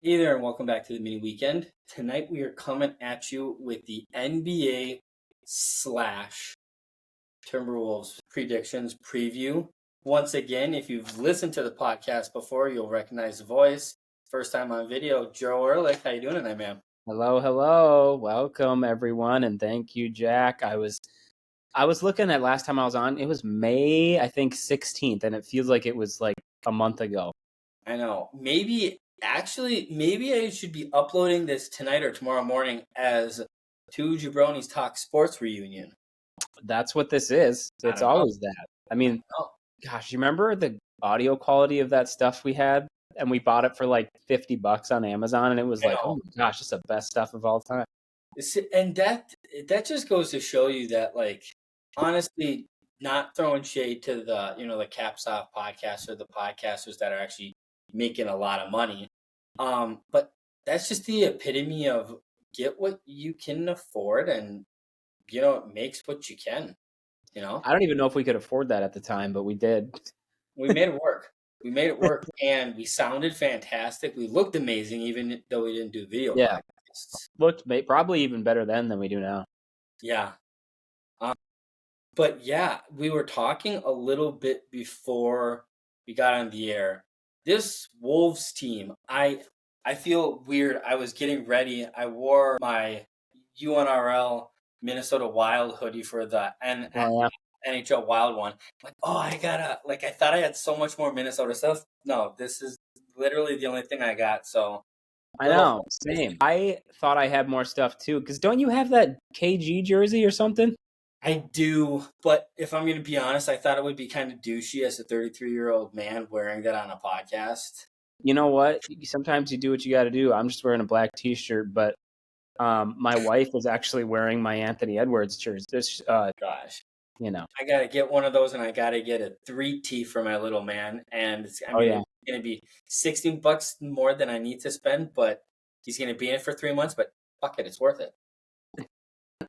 Hey there, and welcome back to the mini weekend. Tonight we are coming at you with the NBA slash Timberwolves predictions preview. Once again, if you've listened to the podcast before, you'll recognize the voice. First time on video, Joe Ehrlich. How you doing tonight, man? Hello. Welcome, everyone, and thank you, Jack. I was looking at last time I was on. It was May, I think, 16th, and it feels like it was like a month ago. I know. Maybe I should be uploading this tonight or tomorrow morning as Two Jabronis Talk Sports reunion. That's what this is. It's always that. I mean, gosh, you remember the audio quality of that stuff we had? And we bought it for like $50 on Amazon, and it was like, oh my gosh, it's the best stuff of all time. And that just goes to show you that, like, honestly, not throwing shade to the Caps Off podcast or the podcasters that are actually making a lot of money. But that's just the epitome of get what you can afford, and it makes what you can. I don't even know if we could afford that at the time, but we did. We made it work. And we sounded fantastic. We looked amazing, even though we didn't do video podcasts. Looked probably even better then than we do now. Yeah. But yeah, we were talking a little bit before we got on the air. This Wolves team, I feel weird. I was getting ready. I wore my UNRL Minnesota Wild hoodie for the NHL Wild one. Like, I thought I had so much more Minnesota stuff. No, this is literally the only thing I got. So I know, same. I thought I had more stuff too, because don't you have that KG jersey or something? I do, but if I'm going to be honest, I thought it would be kind of douchey as a 33-year-old man wearing that on a podcast. You know what? Sometimes you do what you got to do. I'm just wearing a black T-shirt, but my wife was actually wearing my Anthony Edwards jersey. Gosh. I got to get one of those, and I got to get a 3T for my little man. And it's going to be $16 more than I need to spend, but he's going to be in it for 3 months, but fuck it, it's worth it.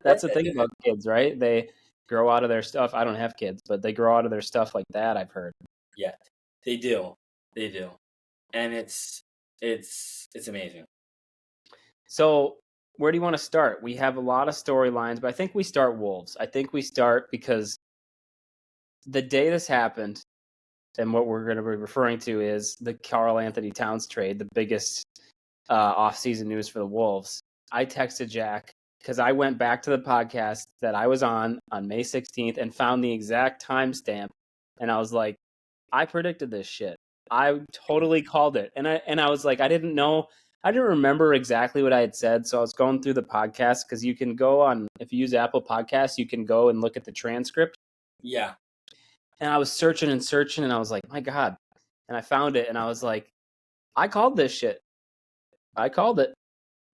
That's the thing about kids, right? They grow out of their stuff. I don't have kids, but they grow out of their stuff like that, I've heard. Yeah, they do. And it's amazing. So where do you want to start? We have a lot of storylines, but I think we start Wolves. I think we start because the day this happened, and what we're going to be referring to is the Karl Anthony Towns trade, the biggest offseason news for the Wolves. I texted Jack because I went back to the podcast that I was on May 16th and found the exact timestamp. And I was like, I predicted this shit. I totally called it. And I was like, I didn't remember exactly what I had said. So I was going through the podcast because you can go on, if you use Apple Podcasts, you can go and look at the transcript. Yeah. And I was searching and I was like, my God. And I found it and I was like, I called this shit. I called it.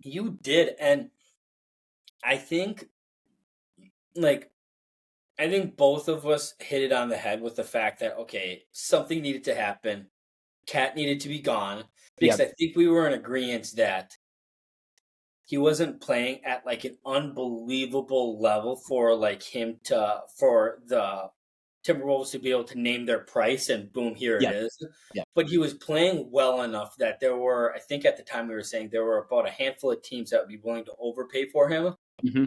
You did. And I think both of us hit it on the head with the fact that, okay, something needed to happen. Cat needed to be gone. Because I think we were in agreement that he wasn't playing at like an unbelievable level for the Timberwolves to be able to name their price, and boom, here it is. Yeah. But he was playing well enough that there were, I think at the time we were saying there were about a handful of teams that would be willing to overpay for him. Mm-hmm.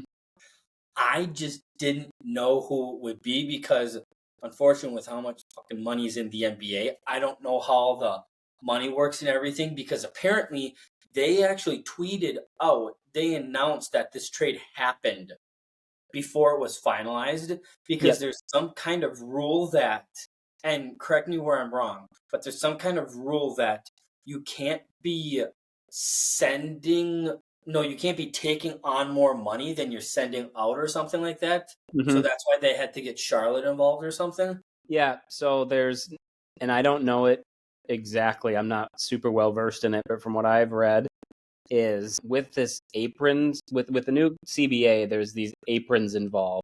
I just didn't know who it would be because, unfortunately, with how much fucking money is in the NBA, I don't know how the money works and everything, because apparently they actually tweeted out, they announced that this trade happened before it was finalized, because there's some kind of rule that, and correct me where I'm wrong, but there's some kind of rule that you can't be taking on more money than you're sending out or something like that. Mm-hmm. So that's why they had to get Charlotte involved or something. Yeah, so and I don't know it exactly, I'm not super well versed in it, but from what I've read is with this aprons, with the new CBA, there's these aprons involved.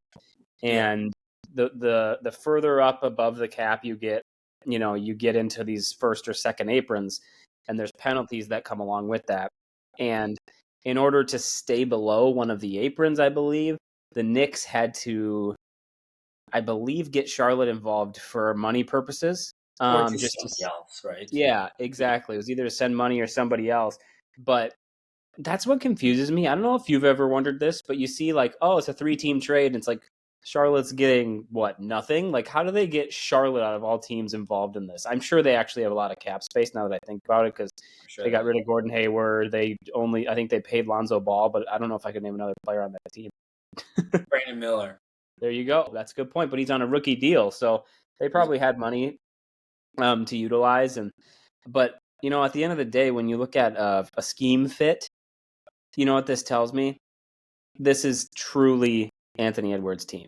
And the further up above the cap you get, you get into these first or second aprons, and there's penalties that come along with that. And in order to stay below one of the aprons, I believe, the Knicks had to, get Charlotte involved for money purposes. Or just somebody else, right? Yeah, exactly. It was either to send money or somebody else. But that's what confuses me. I don't know if you've ever wondered this, but you see, like, oh, it's a 3-team trade, and it's like Charlotte's getting what, nothing? Like, how do they get Charlotte out of all teams involved in this? I'm sure they actually have a lot of cap space now that I think about it, because Sure they got they rid of Gordon Hayward. I think they paid Lonzo Ball, but I don't know if I could name another player on that team. Brandon Miller. There you go. That's a good point. But he's on a rookie deal, so they probably had money to utilize. But at the end of the day, when you look at a scheme fit, you know what this tells me? This is truly Anthony Edwards' team.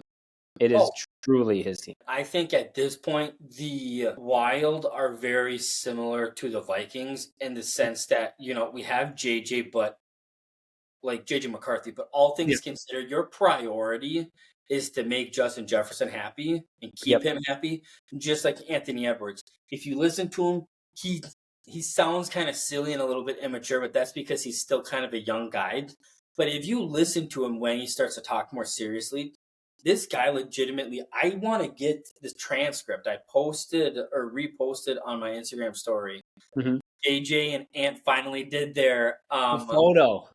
It is Oh, truly his team. I think at this point, the Wild are very similar to the Vikings in the sense that, we have JJ, but like JJ McCarthy, but all Yeah. things considered, your priority is to make Justin Jefferson happy and keep Yep. him happy, just like Anthony Edwards. If you listen to him, he sounds kind of silly and a little bit immature, but that's because he's still kind of a young guy. But if you listen to him when he starts to talk more seriously, this guy legitimately, I want to get this transcript. I posted or reposted on my Instagram story. Mm-hmm. AJ and Ant finally did their The photo.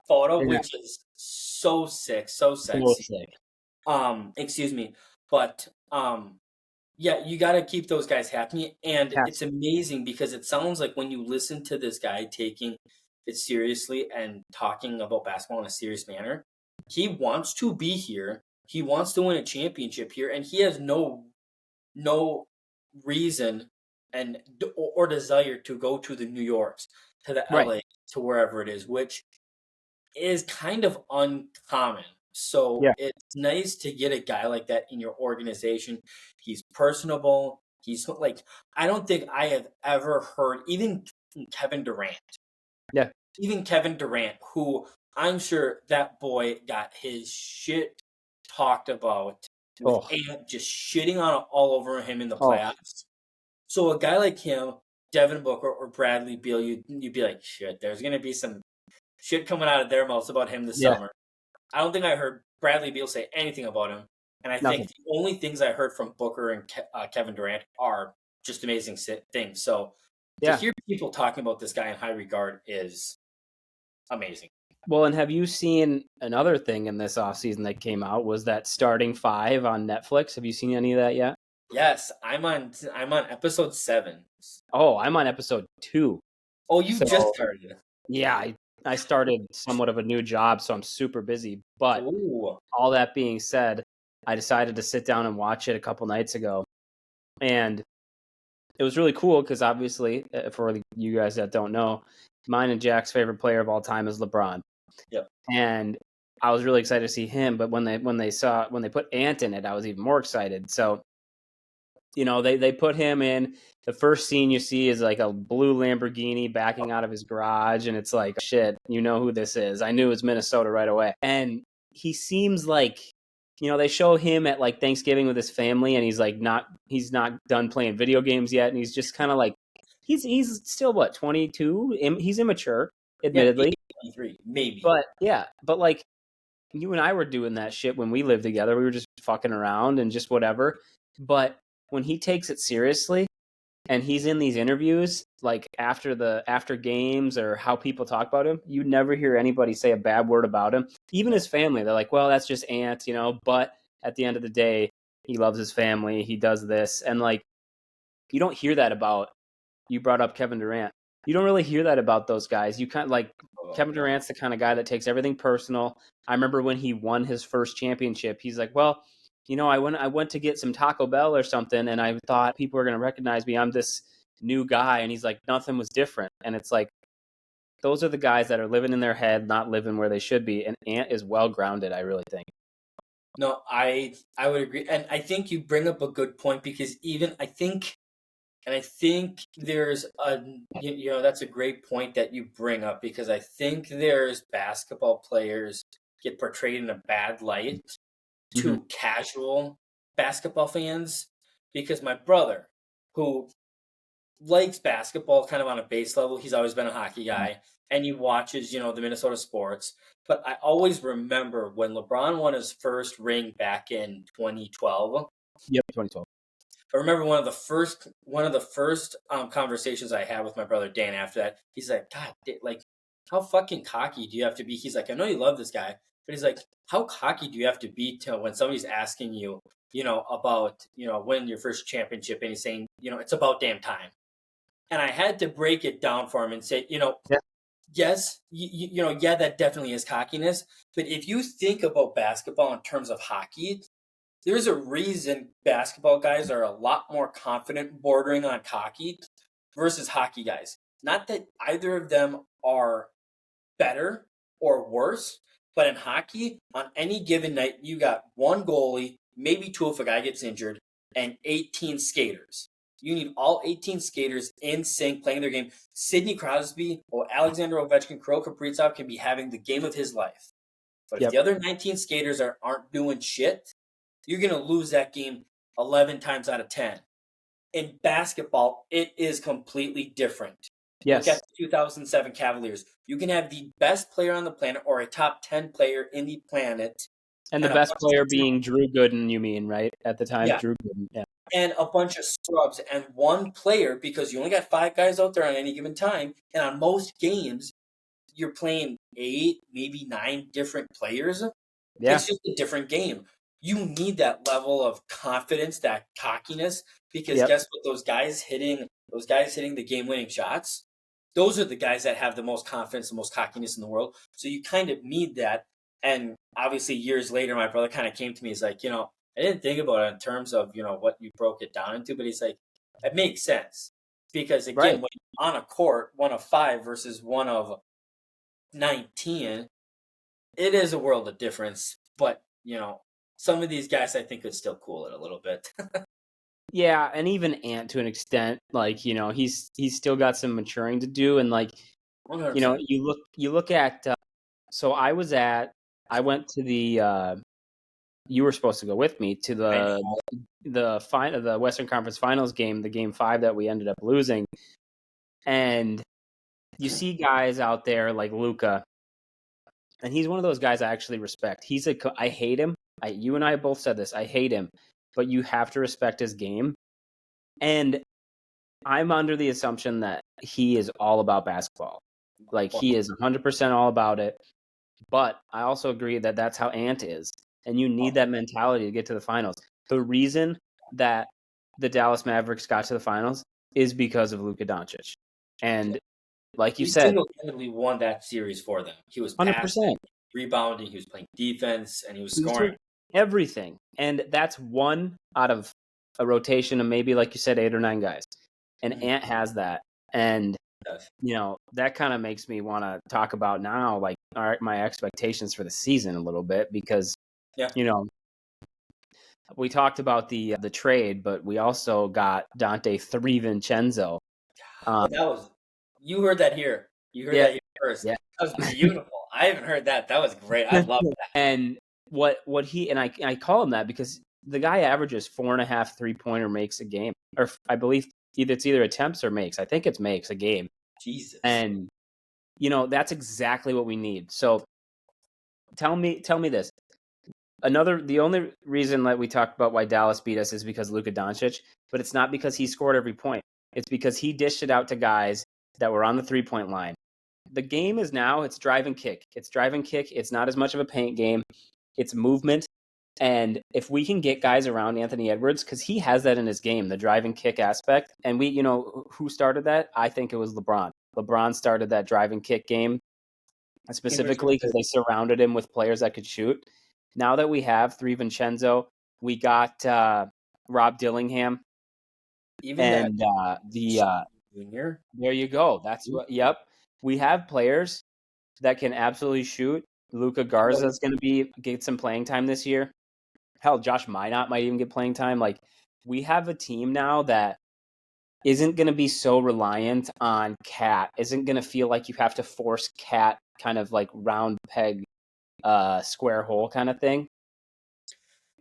photo, Yeah. which is so sick, so So sexy. sick. Excuse me, but yeah, you got to keep those guys happy, and Yes. it's amazing because it sounds like when you listen to this guy taking it seriously and talking about basketball in a serious manner, he wants to be here. He wants to win a championship here, and he has no reason and or desire to go to the New Yorks, to the Right. LA, to wherever it is, which is kind of uncommon. So Yeah. it's nice to get a guy like that in your organization. He's personable. He's like, I don't think I have ever heard, Kevin Durant, Yeah. even Kevin Durant, who I'm sure that boy got his shit talked about with Oh. Ant just shitting on all over him in the Oh. playoffs. So a guy like him, Devin Booker or Bradley Beal, you'd be like, shit, there's gonna be some shit coming out of their mouths about him this Yeah. summer. I don't think I heard Bradley Beal say anything about him. And I think Nothing. the only things I heard from Booker and Kevin Durant are just amazing things. So to Yeah. hear people talking about this guy in high regard is amazing. Well, and have you seen another thing in this offseason that came out was that Starting Five on Netflix? Have you seen any of that yet? Yes, I'm on episode 7. Oh, I'm on episode 2. Oh, you just So started. yeah, I started somewhat of a new job, so I'm super busy. But Ooh. all that being said, I decided to sit down and watch it a couple nights ago. And it was really cool because obviously, for you guys that don't know, mine and Jack's favorite player of all time is LeBron. Yep. And I was really excited to see him. But when they put Ant in it, I was even more excited. So they put him in. The first scene you see is like a blue Lamborghini backing out of his garage, and it's like, shit, you know who this is. I knew it was Minnesota right away. And he seems like, they show him at like Thanksgiving with his family, and he's not done playing video games yet, and he's just kind of like, he's still what, 22? He's immature, Yeah, admittedly. maybe 23, maybe. But yeah, but like you and I were doing that shit when we lived together. We were just fucking around and just whatever. But when he takes it seriously and he's in these interviews, like after games or how people talk about him, you never hear anybody say a bad word about him. Even his family, they're like, well, that's just Ant, but at the end of the day, he loves his family, he does this. And like, you don't hear that about, you brought up Kevin Durant. You don't really hear that about those guys. You kind of like, Oh, Kevin no. Durant's the kind of guy that takes everything personal. I remember when he won his first championship, he's like, well, I went to get some Taco Bell or something, and I thought people were going to recognize me. I'm this new guy. And he's like, nothing was different. And it's like, those are the guys that are living in their head, not living where they should be. And Ant is well grounded, I really think. No, I would agree. And I think you bring up a good point because I think there's that's a great point that you bring up because I think there's basketball players get portrayed in a bad light Mm-hmm. to casual basketball fans because my brother, who likes basketball kind of on a base level, he's always been a hockey guy and he watches, the Minnesota sports. But I always remember when LeBron won his first ring back in 2012. Yep, 2012. I remember one of the first conversations I had with my brother Dan after that. He's like, God, like how fucking cocky do you have to be? He's like, I know you love this guy, but he's like, how cocky do you have to be to when somebody's asking you, about, winning your first championship, and he's saying, it's about damn time. And I had to break it down for him and say, Yeah. yes, yeah, that definitely is cockiness. But if you think about basketball in terms of hockey, there's a reason basketball guys are a lot more confident, bordering on cocky, versus hockey guys. Not that either of them are better or worse, but in hockey, on any given night, you got one goalie, maybe two if a guy gets injured, and 18 skaters. You need all 18 skaters in sync playing their game. Sidney Crosby or Alexander Ovechkin, Kirill Kaprizov can be having the game of his life. But if Yep. the other 19 skaters aren't doing shit, you're going to lose that game 11 times out of 10. In basketball, it is completely different. Look at Yes. the 2007 Cavaliers. You can have the best player on the planet or a top 10 player in the planet And the and a best bunch player of being Drew Gooden, you mean, right? At the time, yeah, Drew Gooden. Yeah. and a bunch of scrubs and one player, because you only got five guys out there on any given time, and on most games you're playing eight, maybe nine different players. Yeah. It's just a different game. You need that level of confidence, that cockiness, because Yep. guess what? Those guys hitting the game-winning shots, those are the guys that have the most confidence, the most cockiness in the world. So you kind of need that. And obviously, years later, my brother kind of came to me. He's like, I didn't think about it in terms of what you broke it down into, but he's like, it makes sense because Right. again, when you're on a court, one of five versus one of 19, it is a world of difference. But some of these guys I think could still cool it a little bit. Yeah, and even Ant to an extent, like he's still got some maturing to do, and like 100%. you look at. So I went to the. You were supposed to go with me to I the Western Conference Finals game, the game 5 that we ended up losing, and you see guys out there like Luka, and he's one of those guys I actually respect. I hate him. You and I both said this. I hate him, but you have to respect his game. And I'm under the assumption that he is all about basketball. Like he is 100% all about it. But I also agree that that's how Ant is. And you need that mentality to get to the finals. The reason that the Dallas Mavericks got to the finals is because of Luka Doncic. And like you He said, single-handedly won that series for them. He was passing, 100%. rebounding, he was playing defense, and he was He was scoring. doing everything. And that's one out of a rotation of maybe, like you said, 8 or 9 guys. And Ant has that. And, that kind of makes me want to talk about now, like, all right, my expectations for the season a little bit because, Yeah. we talked about the trade, but we also got Dante Vincenzo. You heard that here. You heard Yeah, that here first. yeah. That was beautiful. I haven't heard that. That was great. I love that. And what he and I call him that because the guy averages 4.5 3-pointer makes a game, or I believe it's either attempts or makes. I think it's makes a game, Jesus. and that's exactly what we need. So tell me this. The only reason that we talked about why Dallas beat us is because Luka Doncic, but it's not because he scored every point. It's because he dished it out to guys that were on the 3-point line. The game is now, it's drive and kick. It's drive and kick. It's not as much of a paint game. It's movement. And if we can get guys around Anthony Edwards, because he has that in his game, the drive and kick aspect. And who started that? I think it was LeBron. LeBron started that drive and kick game specifically because they surrounded him with players that could shoot. Now that we have Vincenzo, we got Rob Dillingham, Even and junior. there you go. That's what. Yep, we have players that can absolutely shoot. Luka Garza is going to get some playing time this year. Hell, Josh Minot might even get playing time. Like, we have a team now that isn't going to be so reliant on Cat. Isn't going to feel like you have to force Cat kind of like round peg, square hole kind of thing.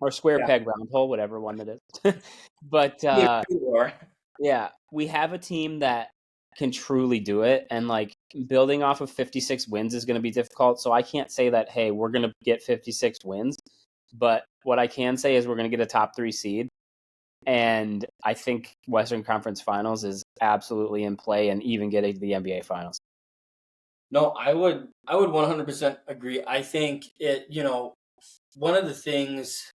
Or square peg, round hole, whatever one it is. But yeah, we have a team that can truly do it, and like building off of 56 wins is going to be difficult. So I can't say that, hey, we're going to get 56 wins, but what I can say is we're going to get a top 3 seed, and I think Western Conference Finals is absolutely in play, and even getting to the NBA Finals. No, I would 100% agree. I think one of the things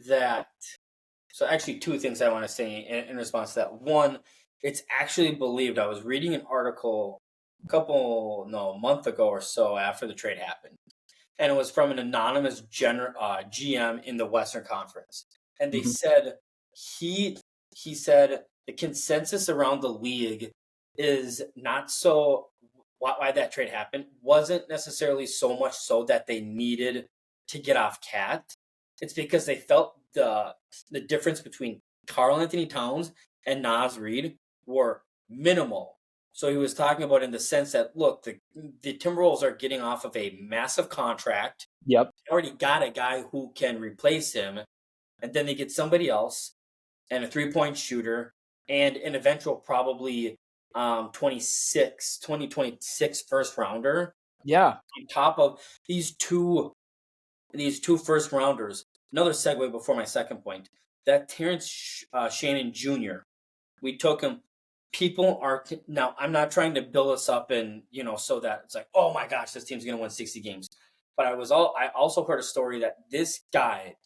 that so actually two things I want to say in response to that. One, it's actually believed. I was reading an article a month ago or so after the trade happened, and it was from an anonymous GM in the Western Conference, and they Mhm. said he he said the consensus around the league is not so why that trade happened wasn't necessarily so much so that they needed to get off Cat. It's because they felt the difference between Carl Anthony Towns and Nas Reed were minimal. So he was talking about in the sense that look, the Timberwolves are getting off of a massive contract. Yep. They already got a guy who can replace him, and then they get somebody else and a 3-point shooter and an eventual probably 2026 first rounder Yeah. on top of these two first rounders. Another segue before my second point. That Terrence Shannon Jr. We took him. People are now. I'm not trying to build us up and so that it's like, oh my gosh, this team's going to win 60 games. But I also heard a story that this guy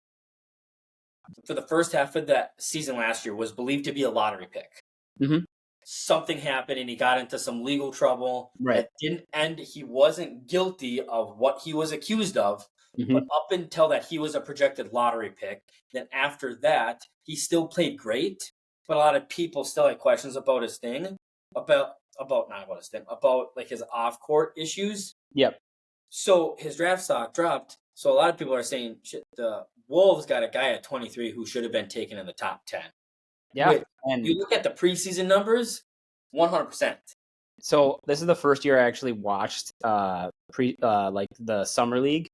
for the first half of that season last year was believed to be a lottery pick. Hmm. Something happened and he got into some legal trouble Right. that didn't end. He wasn't guilty of what he was accused of, but Hmm. up until that, he was a projected lottery pick. Then after that, he still played great, but a lot of people still had questions about his thing, about not about his thing, about like his off court issues. Yep. So his draft stock dropped. So a lot of people are saying, shit, the Wolves got a guy at 23 who should have been taken in the top 10. Yeah. Which And you look at the preseason numbers, 100%. so this is the first year I actually watched like the summer league,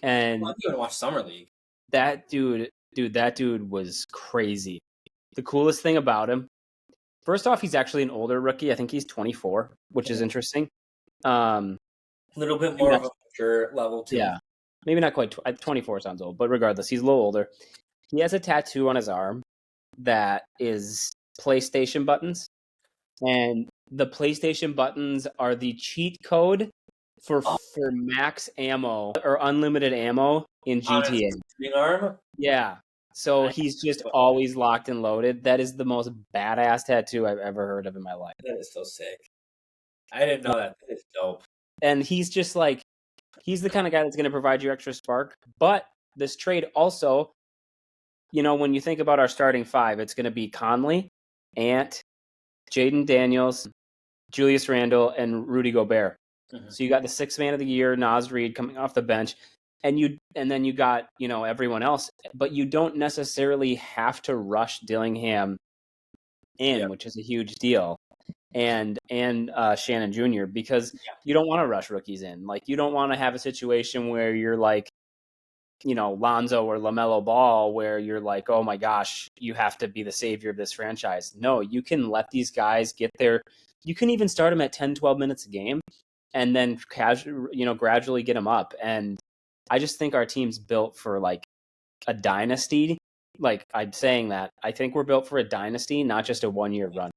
I and didn't even watch Summer League. that dude was crazy. The coolest thing about him, first off, he's actually an older rookie. I think he's 24, which is interesting. Um, A little bit maybe more not, of a mature level too. yeah, maybe not quite. 24 sounds old, but regardless, he's a little older. He has a tattoo on his arm that is PlayStation buttons, and the PlayStation buttons are the cheat code for Oh, max ammo or unlimited ammo in on his GTA. shooting arm. Yeah. So I he's just always locked and loaded. That is the most badass tattoo I've ever heard of in my life. That is so sick. I didn't know that. That is dope. And he's just like, he's the kind of guy that's going to provide you extra spark. But this trade also, when you think about our starting five, it's going to be Conley, Ant, Jaden Daniels, Julius Randle, and Rudy Gobert. Mhm. So you got the sixth man of the year, Nas Reed, coming off the bench, and then you got everyone else, but you don't necessarily have to rush Dillingham in, Yeah. which is a huge deal, and Shannon Jr. because Yeah. you don't want to rush rookies in. Like you don't want to have a situation where you're like, Lonzo or LaMelo Ball, where you're like, oh my gosh, you have to be the savior of this franchise. No, you can let these guys get there. You can even start them at 10, 12 minutes a game and then gradually get them up. And I just think our team's built for like a dynasty. Like I'm saying that, I think we're built for a dynasty, not just a 1-year run.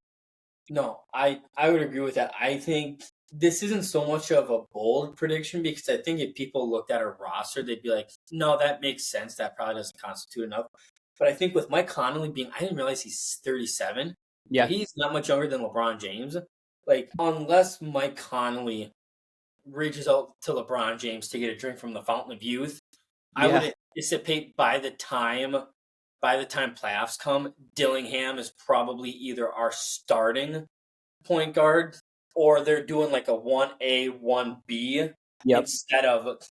No, I would agree with that. I think this isn't so much of a bold prediction because I think if people looked at our roster, they'd be like, no, that makes sense. That probably doesn't constitute enough. But I think with Mike Conley I didn't realize he's 37. So Yeah. he's not much younger than LeBron James. Like, unless Mike Conley reaches out to LeBron James to get a drink from the fountain of youth, I Yeah. would anticipate by the time playoffs come, Dillingham is probably either our starting point guard or they're doing like a 1A, 1B Yep.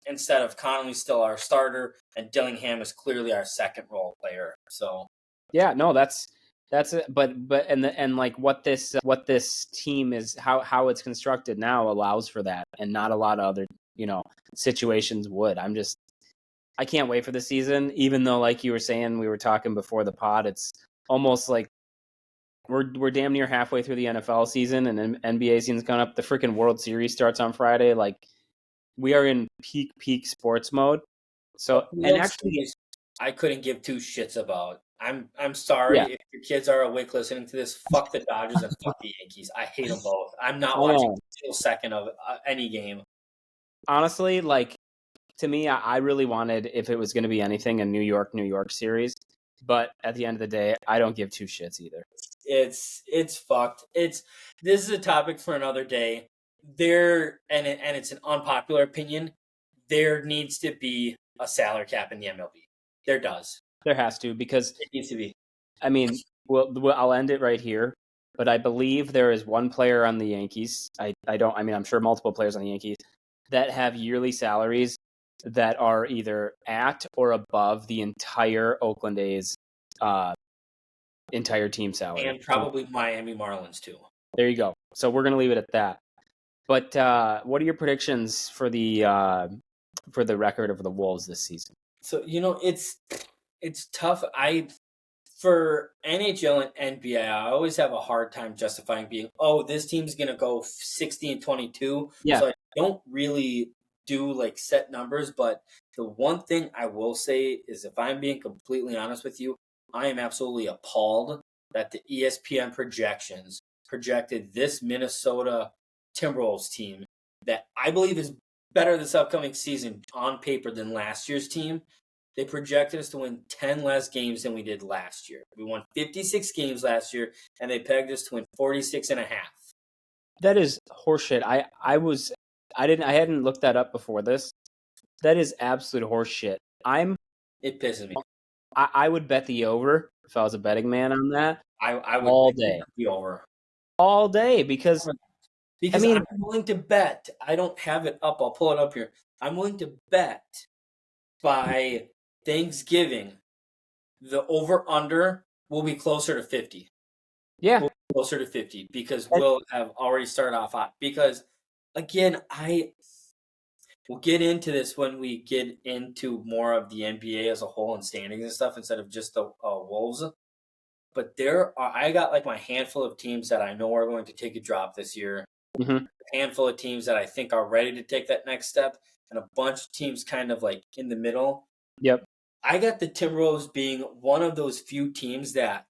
instead of Conley still our starter and Dillingham is clearly our second role player. So Yeah. No, that's it. But and like what this team is, how it's constructed now allows for that, and not a lot of other situations would. I can't wait for the season, even though, like you were saying, we were talking before the pod, it's almost like we're damn near halfway through the NFL season and NBA season's coming up. The freaking World Series starts on Friday. Like we are in peak sports mode. So, and World actually, Series, I couldn't give two shits about. I'm sorry Yeah, if your kids are awake listening to this. Fuck the Dodgers and fuck the Yankees. I hate them both. I'm not I watching know. a single second of any game. Honestly, like to me, I really wanted if it was going to be anything a New York series. But at the end of the day, I don't give two shits either. It's fucked. This is a topic for another day. And it's an unpopular opinion. There needs to be a salary cap in the MLB. There does. There has to because It needs to be. I mean, I'll end it right here. But I believe there is one player on the Yankees. I don't. I mean, I'm sure multiple players on the Yankees that have yearly salaries that are either at or above the entire Oakland A's entire team salary. And probably Miami Marlins too. There you go. So we're gonna leave it at that. But what are your predictions for the record of the Wolves this season? So it's tough. For NHL and NBA, I always have a hard time justifying being, oh, this team's gonna go 60-22. Yeah, So I don't really do like set numbers, but the one thing I will say is if I'm being completely honest with you, I am absolutely appalled that the ESPN projections projected this Minnesota Timberwolves team that I believe is better this upcoming season on paper than last year's team. They projected us to win 10 less games than we did last year. We won 56 games last year, and they pegged us to win 46 and a half. that is horseshit. I hadn't looked that up before this. That is absolute horseshit. It pisses me. I would bet the over if I was a betting man on that I would all day, be over. all day because Because I mean, I'm willing to bet. I don't have it up. I'll pull it up here. I'm willing to bet by Thanksgiving, the over under will be closer to 50. yeah, We'll be closer to 50 because we'll have already started off hot. Because again, we'll get into this when we get into more of the NBA as a whole and standings and stuff instead of just the Wolves. But I got like my handful of teams that I know are going to take a drop this year. mm-hmm. A handful of teams that I think are ready to take that next step, and a bunch of teams kind of like in the middle. Yep. I got the Timberwolves being one of those few teams that,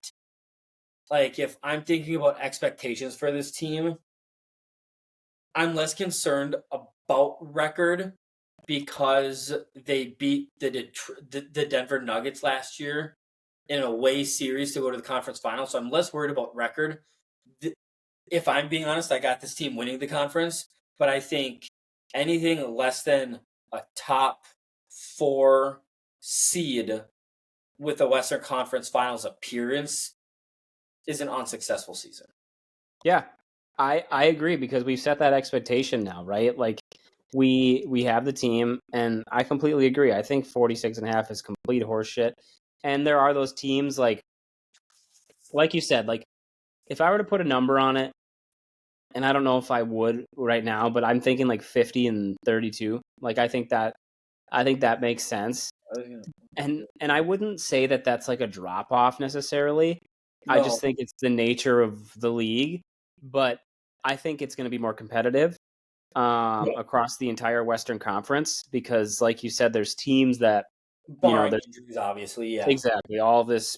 like, if I'm thinking about expectations for this team, I'm less concerned about record because they beat the Denver Nuggets last year in a away series to go to the conference final. So I'm less worried about record. If I'm being honest, I got this team winning the conference, but I think anything less than a top 4 seed with a Western Conference Finals appearance is an unsuccessful season. Yeah, I agree because we've set that expectation now, right? Like we have the team, and I completely agree. I think 46 and a half is complete horseshit. And there are those teams like you said, like if I were to put a number on it, and I don't know if I would right now, but I'm thinking like 50 and 32. Like I think that makes sense. And I wouldn't say that that's like a drop off necessarily. I No, just think it's the nature of the league, but I think it's going to be more competitive across the entire Western Conference because, like you said, there's teams that barring there's injuries, obviously, yeah. exactly all this,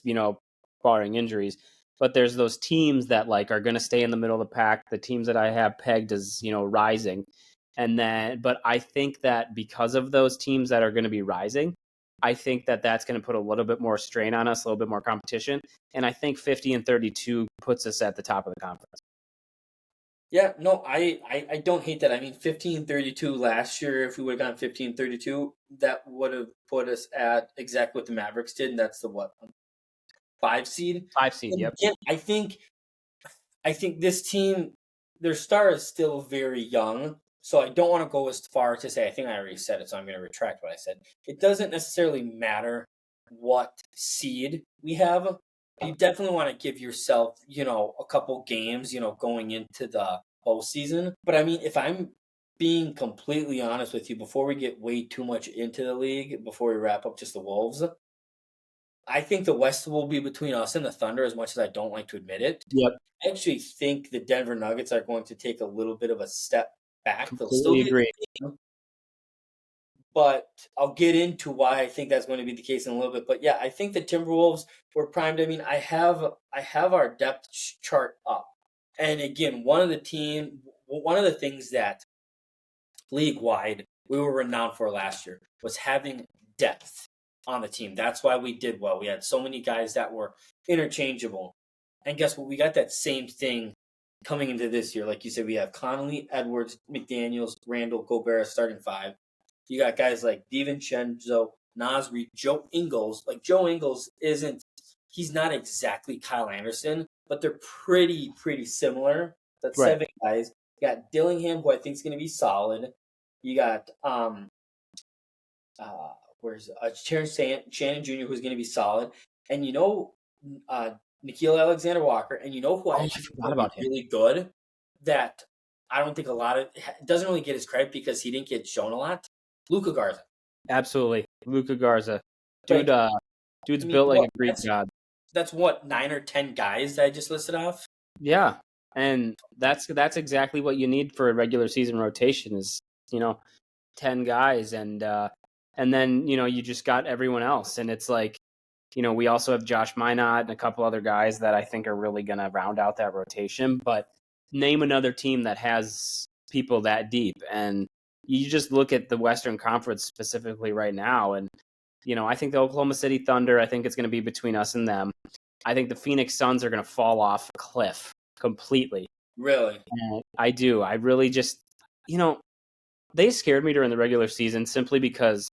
barring injuries. But there's those teams that like are going to stay in the middle of the pack. The teams that I have pegged as rising, but I think that because of those teams that are going to be rising, I think that that's going to put a little bit more strain on us, a little bit more competition, and I think 50 and 32 puts us at the top of the conference. Yeah, no, I don't hate that. I mean, 15-32 last year, if we would have gone 15-32, that would have put us at exactly what the Mavericks did, and that's the 5 seed. 5 seed, And yep. again, I think this team, their star is still very young, so I don't want to go as far to say, I think I already said it, so I'm going to retract what I said. It doesn't necessarily matter what seed we have. You definitely want to give yourself, a couple games, going into the postseason. But I mean, if I'm being completely honest with you, before we get way too much into the league, before we wrap up just the Wolves, I think the West will be between us and the Thunder as much as I don't like to admit it. Yep. I actually think the Denver Nuggets are going to take a little bit of a step back. They'll still Completely be agree. but I'll get into why I think that's going to be the case in a little bit. But yeah, I think the Timberwolves were primed. I mean, I have our depth chart up, and again, one of the things that league wide we were renowned for last year was having depth on the team. That's why we did well. We had so many guys that were interchangeable, and guess what? We got that same thing coming into this year. Like you said, we have Connolly, Edwards, McDaniels, Randall, Gobert starting five. You got guys like DiVincenzo, Nasri, Joe Ingles. Like Joe Ingles he's not exactly Kyle Anderson, but they're pretty similar. That's Right. seven guys. You got Dillingham, who I think is going to be solid. You got where's Terrence Shannon Jr., who's going to be solid, and uh, Nikhil Alexander Walker, and who I Oh, I actually think forgot will be about him. really good. That I don't think a lot of doesn't really get his credit because he didn't get shown a lot. Luka Garza, Absolutely. Luka Garza. Dude, like dude's I mean, built like what a Greek god. that's what 9 or 10 guys that I just listed off. Yeah. And that's exactly what you need for a regular season rotation is, 10 guys and then, you just got everyone else. And it's like, we also have Josh Minot and a couple other guys that I think are really going to round out that rotation. But name another team that has people that deep. And you just look at the Western Conference specifically right now. And, I think the Oklahoma City Thunder, I think it's going to be between us and them. I think the Phoenix Suns are going to fall off a cliff completely. Really? And I do. I really just, they scared me during the regular season simply because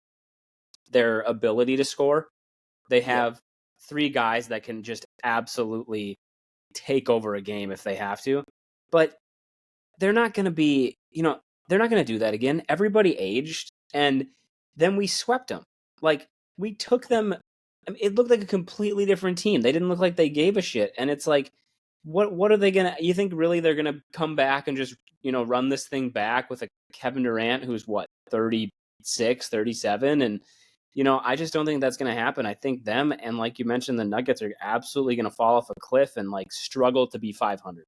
their ability to score. They Yeah. have three guys that can just absolutely take over a game if they have to. But they're not going to be, they're not going to do that again. Everybody aged, and then we swept them. Like, we took them. I mean, it looked like a completely different team. They didn't look like they gave a shit. And it's like, what are they going to, you think really they're going to come back and just, run this thing back with a Kevin Durant who's what, 36, 37? And, I just don't think that's going to happen. I think them and, like you mentioned, the Nuggets are absolutely going to fall off a cliff and like struggle to be 500.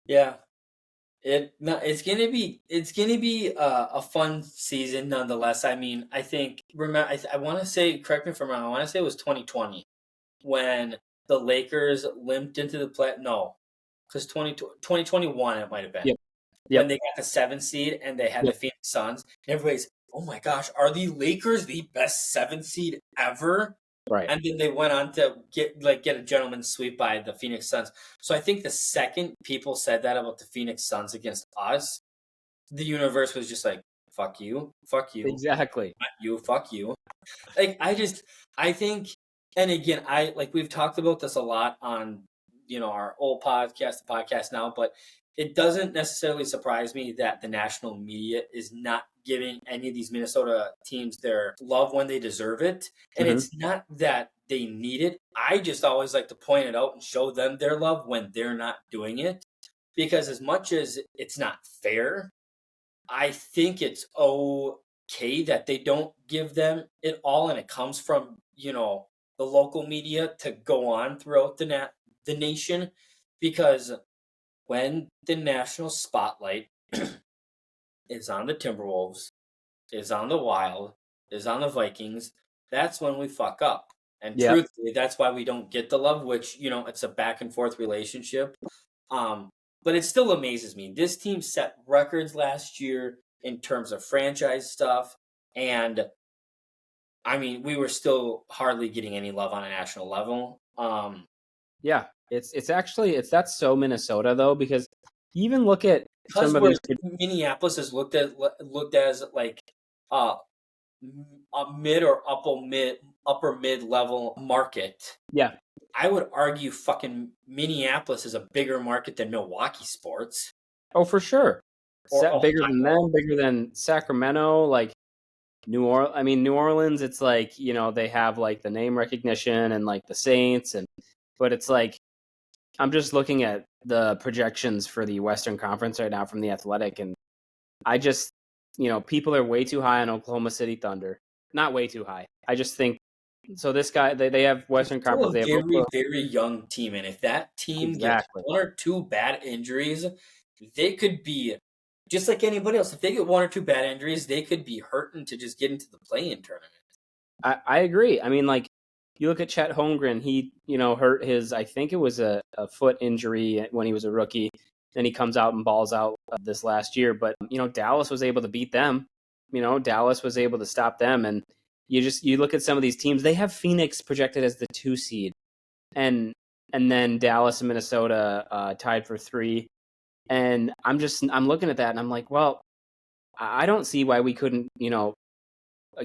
Yeah. It's gonna be a fun season nonetheless. I mean, I think remember I want to say, correct me if I'm wrong. I want to say it was 2020 when the Lakers limped into the play. No, because 2021 it might have been Yep. when Yep. they got the 7th seed and they had the Yep. Phoenix Suns. And everybody's, oh my gosh, are the Lakers the best 7th seed ever? Right. And then they went on to get a gentleman's sweep by the Phoenix Suns. So I think the second people said that about the Phoenix Suns against us, the universe was just like, fuck you, Exactly. not you, fuck you. Like I think, and again, we've talked about this a lot on our old podcast, the podcast now, but it doesn't necessarily surprise me that the national media is not giving any of these Minnesota teams their love when they deserve it. And Mm-hmm. it's not that they need it. I just always like to point it out and show them their love when they're not doing it. Because as much as it's not fair, I think it's okay that they don't give them it all, and it comes from the local media to go on throughout the nation, because when the national spotlight is on the Timberwolves, is on the Wild, is on the Vikings, that's when we fuck up. And Yep. truthfully, that's why we don't get the love, which it's a back and forth relationship. Um, but it still amazes me. This team set records last year in terms of franchise stuff, and I mean, we were still hardly getting any love on a national level. Yeah. It's actually that's so Minnesota though, because you even look at Because some of these. Minneapolis is looked as like uh, a mid or upper mid level market. Yeah. I would argue fucking Minneapolis is a bigger market than Milwaukee sports Oh, for sure. or Bigger than Ohio. them, bigger than Sacramento, like New Orleans. I mean, New Orleans. It's like they have like the name recognition and like the Saints, but it's like I'm just looking at the projections for the Western Conference right now from the Athletic, and I just people are way too high on Oklahoma City Thunder. Not way too high. I just think so. This guy, they have Western Still Conference. a They have very, Oklahoma. very young team, and if that team gets Exactly. one or two bad injuries, they could be just like anybody else, if they get one or two bad injuries, they could be hurting to just get into the play-in tournament. I agree. I mean, like, you look at Chet Holmgren, he, hurt his, I think it was a foot injury when he was a rookie. Then he comes out and balls out this last year. But, Dallas was able to beat them. Dallas was able to stop them. And you look at some of these teams, they have Phoenix projected as the 2 seed. And then Dallas and Minnesota tied for 3. And I'm looking at that and I'm like, well, I don't see why we couldn't,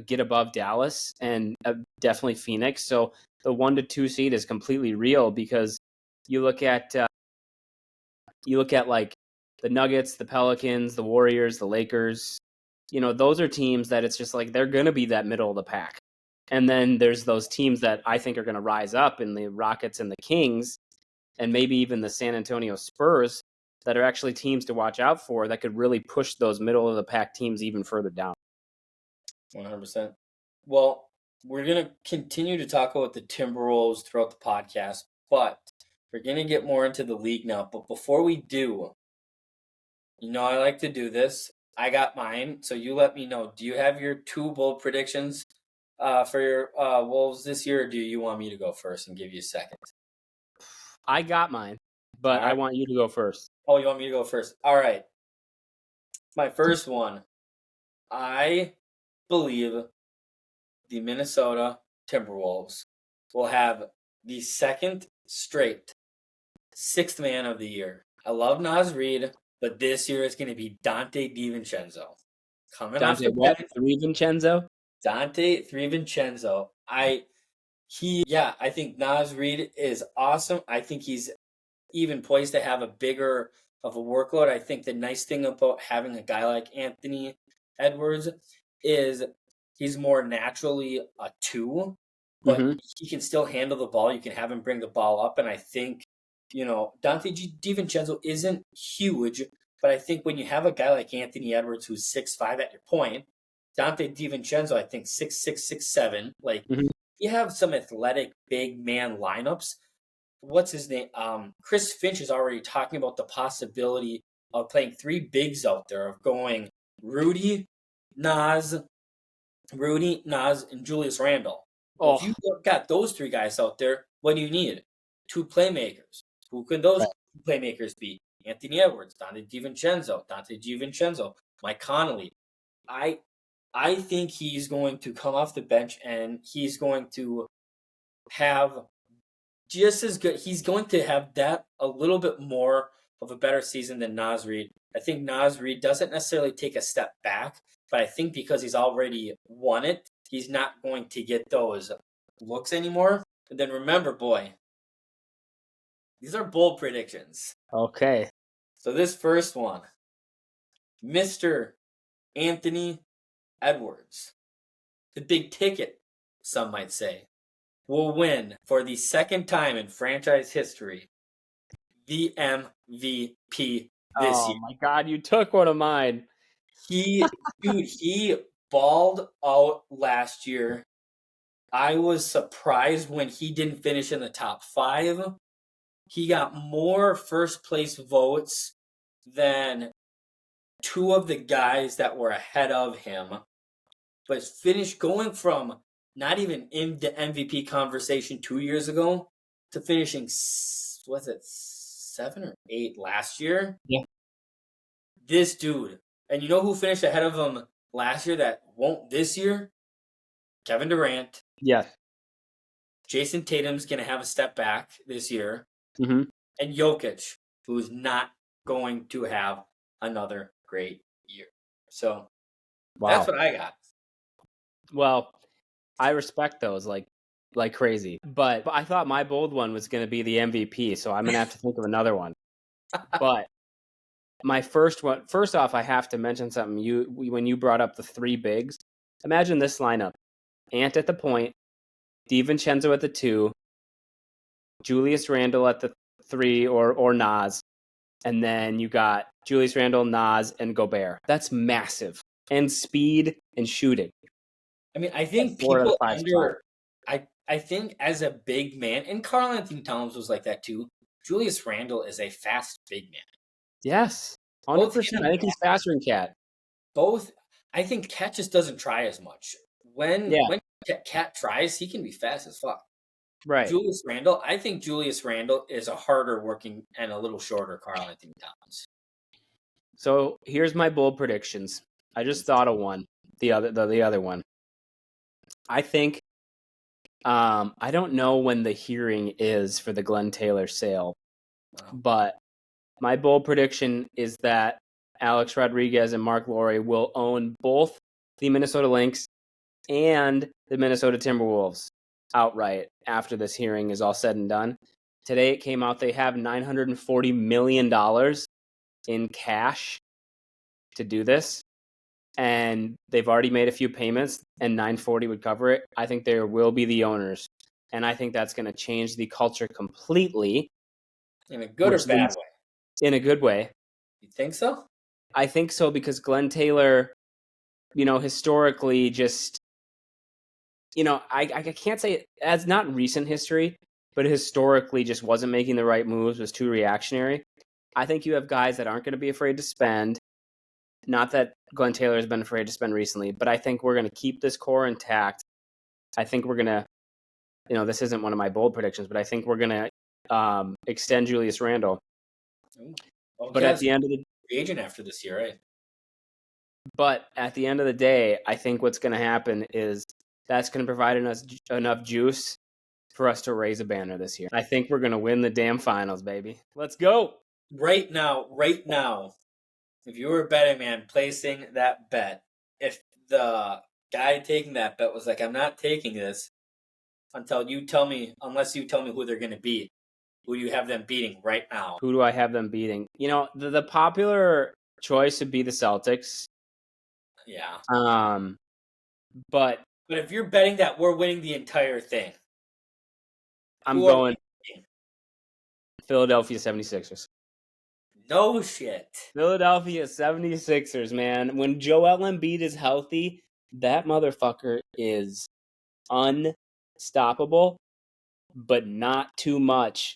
get above Dallas and definitely Phoenix. So the 1 to 2 seed is completely real because you look at like the Nuggets, the Pelicans, the Warriors, the Lakers. Those are teams that it's just like they're going to be that middle of the pack. And then there's those teams that I think are going to rise up in the Rockets and the Kings and maybe even the San Antonio Spurs that are actually teams to watch out for that could really push those middle of the pack teams even further down. 100%. Well, we're going to continue to talk about the Timberwolves throughout the podcast, but we're going to get more into the league now. But before we do, I like to do this. I got mine, so you let me know. Do you have your 2 bold predictions for your Wolves this year, or do you want me to go first and give you a second? I got mine, but right. I want you to go first. Oh, you want me to go first? All right. My first one, I believe the Minnesota Timberwolves will have the second straight 6th man of the year. I love Naz Reid, but this year it's going to be Dante DiVincenzo. Coming off the bench. DiVincenzo? Dante DiVincenzo. I think Naz Reid is awesome. I think he's even poised to have a bigger of a workload. I think the nice thing about having a guy like Anthony Edwards is he's more naturally a 2, but he can still handle the ball. You can have him bring the ball up, and I think, Dante DiVincenzo isn't huge, but I think when you have a guy like Anthony Edwards who's 6'5" at your point, Dante DiVincenzo, I think 6'6", 6'7", like you have some athletic big man lineups. What's his name? Chris Finch is already talking about the possibility of playing 3 bigs out there, of going Rudy, Naz, and Julius Randle. Well, if you got those 3 guys out there, what do you need? 2 playmakers. Who can those playmakers be? Anthony Edwards, Dante DiVincenzo, Mike Conley. I think he's going to come off the bench and he's going to have just as good. He's going to have that a little bit more of a better season than Naz Reid. I think Naz Reid doesn't necessarily take a step back, but I think because he's already won it, he's not going to get those looks anymore. And then remember, boy, these are bold predictions. Okay. So this first one, Mr. Anthony Edwards, the big ticket, some might say, will win for the second time in franchise history the MVP this year. Oh my God, you took one of mine. He balled out last year. I was surprised when he didn't finish in the top 5. He got more first place votes than 2 of the guys that were ahead of him. But finished going from not even in the MVP conversation 2 years ago to finishing, was it 7 or 8 last year? Yeah. This dude. And you know who finished ahead of him last year that won't this year? Kevin Durant. Yeah. Jason Tatum's going to have a step back this year. And Jokic, who's not going to have another great year. So that's what I got. Well, I respect those like crazy. But I thought my bold one was going to be the MVP, so I'm going to have to think of another one. But my first one, first off, I have to mention something. When you brought up the 3 bigs, imagine this lineup. Ant at the point, DiVincenzo at the 2, Julius Randle at the 3 or Naz, and then you got Julius Randle, Naz, and Gobert. That's massive. And speed and shooting. I mean, I think people I think as a big man, and Karl Anthony Towns was like that too, Julius Randle is a fast big man. Yes. Both 100%. him I and think he's faster than Cat. both. I think Cat just doesn't try as much. Yeah, When Cat tries, he can be fast as fuck. right. Julius Randle, I think Julius Randle is a harder working and a little shorter Karl Anthony Towns. So here's my bold predictions. I just thought of one. The other one. I think I don't know when the hearing is for the Glenn Taylor sale, but my bold prediction is that Alex Rodriguez and Mark Lowry will own both the Minnesota Lynx and the Minnesota Timberwolves outright after this hearing is all said and done. Today it came out they have $940 million in cash to do this, and they've already made a few payments, and 940 would cover it. I think they will be the owners, and I think that's going to change the culture completely. In a good or bad way? In a good way. You think so? I think so because Glenn Taylor, historically just, I can't say it as not recent history, but historically just wasn't making the right moves, was too reactionary. I think you have guys that aren't going to be afraid to spend. Not that Glenn Taylor has been afraid to spend recently, but I think we're going to keep this core intact. I think we're going to, this isn't one of my bold predictions, but I think we're going to extend Julius Randle. Well, but at the end of the agent after this year, right? But at the end of the day, I think what's going to happen is that's going to provide enough juice for us to raise a banner this year. I think we're going to win the damn finals, baby. Let's go. Right now, if you were a betting man placing that bet, if the guy taking that bet was like, I'm not taking this unless you tell me who they're going to beat, who do you have them beating right now? Who do I have them beating? The popular choice would be the Celtics. Yeah. But if you're betting that we're winning the entire thing, I'm going Philadelphia 76ers. No shit. Philadelphia 76ers, man. When Joel Embiid is healthy, that motherfucker is unstoppable, but not too much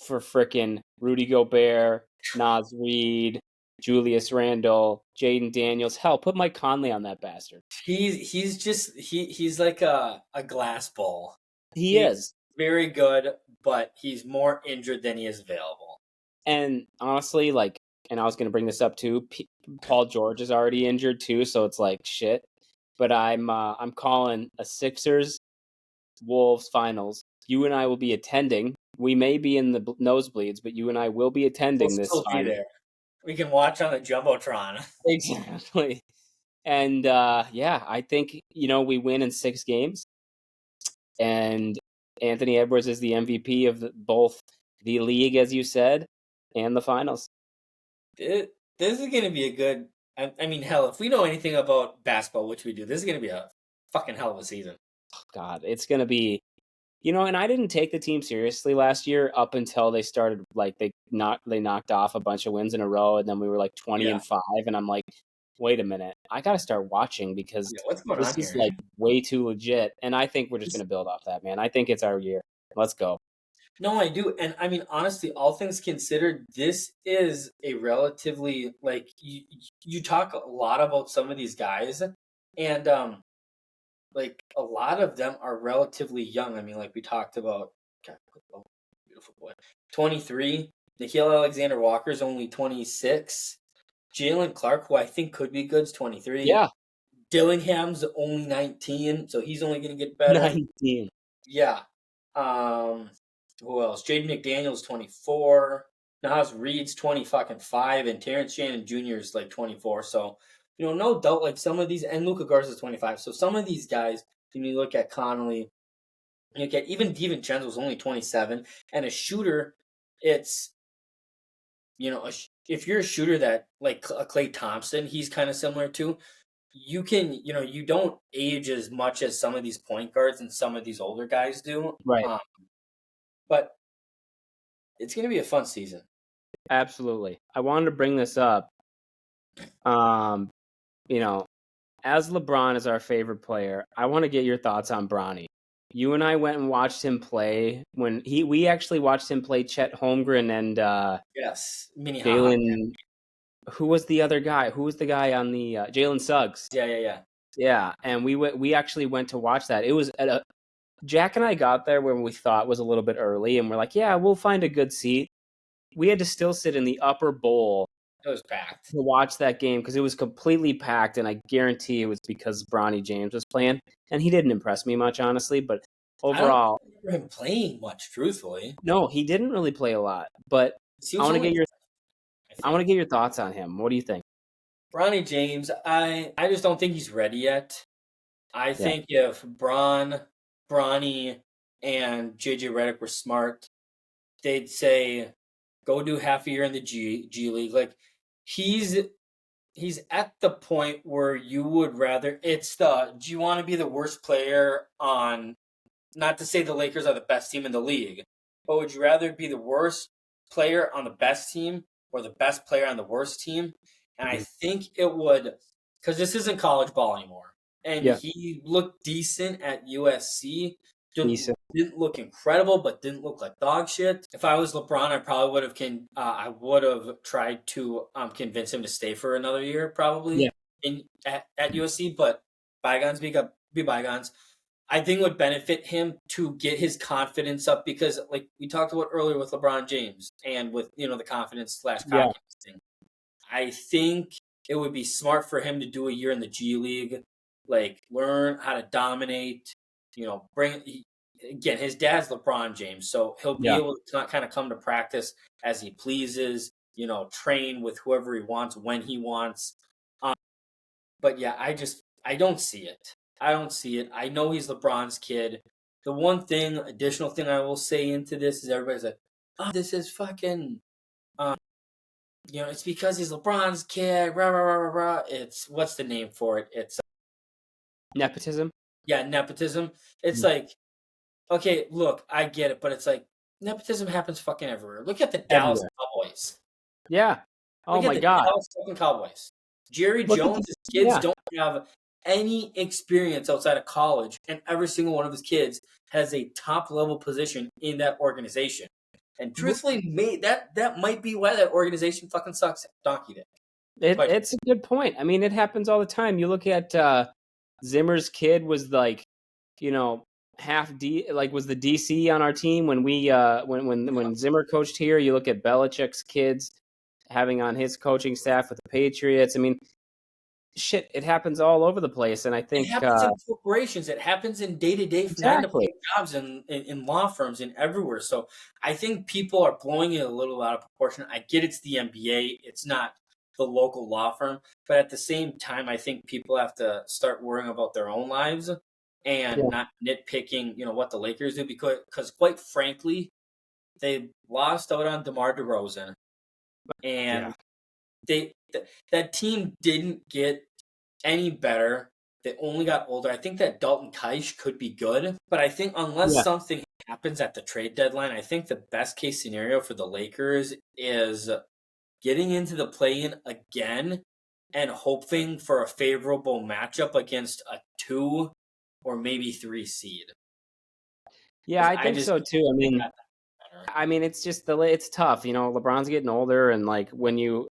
for frickin' Rudy Gobert, Naz Reid, Julius Randle, Jaden Daniels. Hell, put Mike Conley on that bastard. He's like a glass ball. He is very good, but he's more injured than he is available. And honestly, and I was going to bring this up too. Paul George is already injured too, so it's like shit. But I'm calling a Sixers Wolves finals. You and I will be attending. We may be in the nosebleeds, but you and I will be attending this final. There. We can watch on the jumbotron. Exactly. And I think we win in 6 games, and Anthony Edwards is the MVP of both the league, as you said, and the finals. This is going to be a good. I mean, hell, if we know anything about basketball, which we do, this is going to be a fucking hell of a season. Oh, God, it's going to be, and I didn't take the team seriously last year up until they started, they knocked off a bunch of wins in a row, and then we were 20-5, and I'm like, wait a minute, I got to start watching because this is way too legit, and I think we're just going to build off that, man. I think it's our year. Let's go. No, I do. And I mean, honestly, all things considered, this is a relatively, you talk a lot about some of these guys, and, a lot of them are relatively young. I mean, we talked about, God, beautiful boy, 23. Nickeil Alexander-Walker's only 26. Jalen Clark, who I think could be good, is 23. Yeah. Dillingham's only 19, so he's only going to get better. 19. Yeah. Who else? Jaden McDaniel's 24. Naz Reid's 25, and Terrence Shannon Jr. is 24. So, no doubt, some of these, and Luka Garza's 25. So some of these guys, when you look at Connolly, you look at even DiVincenzo's only 27, and a shooter, it's, if you're a shooter that like a Klay Thompson, he's kind of similar to. You can, you don't age as much as some of these point guards and some of these older guys do. Right. But it's going to be a fun season. Absolutely. I wanted to bring this up. As LeBron is our favorite player, I want to get your thoughts on Bronny. You and I went and watched him play we actually watched him play Chet Holmgren and yes, Jalen who was the other guy? Who was the guy on the Jalen Suggs? Yeah. Yeah, and we actually went to watch that. It was at a Jack and I got there when we thought was a little bit early, and we're like, yeah, we'll find a good seat. We had to still sit in the upper bowl It was packed. to watch that game because it was completely packed, and I guarantee it was because Bronny James was playing, and he didn't impress me much, honestly. But I don't overall, remember him playing much, truthfully. no, he didn't really play a lot. But He I was want to only, get your I I want to think. get your thoughts on him. What do you think? Bronny James, I just don't think he's ready yet. I Yeah, think if Bronny, and JJ Redick were smart, they'd say, go do half a year in the G League. Like he's he's at the point where you would rather do you want to be the worst player on, not to say the Lakers are the best team in the league, but would you rather be the worst player on the best team or the best player on the worst team? And I mhm. think it would, because this isn't college ball anymore. And Yeah, he looked decent at USC. decent. Didn't look incredible, but didn't look like dog shit. If I was LeBron, I probably would have I would have tried to convince him to stay for another year, Yeah, probably at USC. But bygones be bygones. I think it would benefit him to get his confidence up because, like we talked about earlier with LeBron James and with the confidence slash yeah, cockiness thing. I think it would be smart for him to do a year in the G League, like learn how to dominate. Again, his dad's LeBron James, so he'll be yeah. able to kind of come to practice as he pleases. Train with whoever he wants when he wants. But yeah, I don't see it. I don't see it. I know he's LeBron's kid. The additional thing I will say into this is everybody's like, "Oh, this is fucking, um, it's because he's LeBron's kid." Rah rah rah rah rah. It's what's the name for it? It's Nepotism. yeah, nepotism. It's Mm. like, okay, look, I get it, but it's like nepotism happens fucking everywhere. Look at the Dallas Everywhere. Cowboys. Yeah. Oh Look at my the God. Dallas fucking Cowboys. Jerry Look at the Jones' kids yeah. don't have any experience outside of college, and every single one of his kids has a top level position in that organization. And truthfully, that might be why that organization fucking sucks donkey dick. Quite It's a good point. I mean, it happens all the time. You look at Zimmer's kid was like, you know, half D like was the DC on our team when we when Zimmer coached here. You look at Belichick's kids having on his coaching staff with the Patriots. I mean, shit, it happens all over the place. And I It think happens in corporations. It happens in day-to-day 9 to 5 exactly. jobs in law firms and everywhere. So I think people are blowing it a little out of proportion. I get it's the NBA. It's not the local law firm. But at the same time, I think people have to start worrying about their own lives and Yeah, not nitpicking, what the Lakers do because quite frankly, they lost out on DeMar DeRozan yeah, and that team didn't get any better. They only got older. I think that Dalton Keish could be good, but I think unless yeah. something happens at the trade deadline, I think the best case scenario for the Lakers is getting into the play-in again and hoping for a favorable matchup against a 2 or maybe 3 seed. Yeah, Because I I think just so too. I think mean, that's better. it's just it's tough. You know, LeBron's getting older, and like when you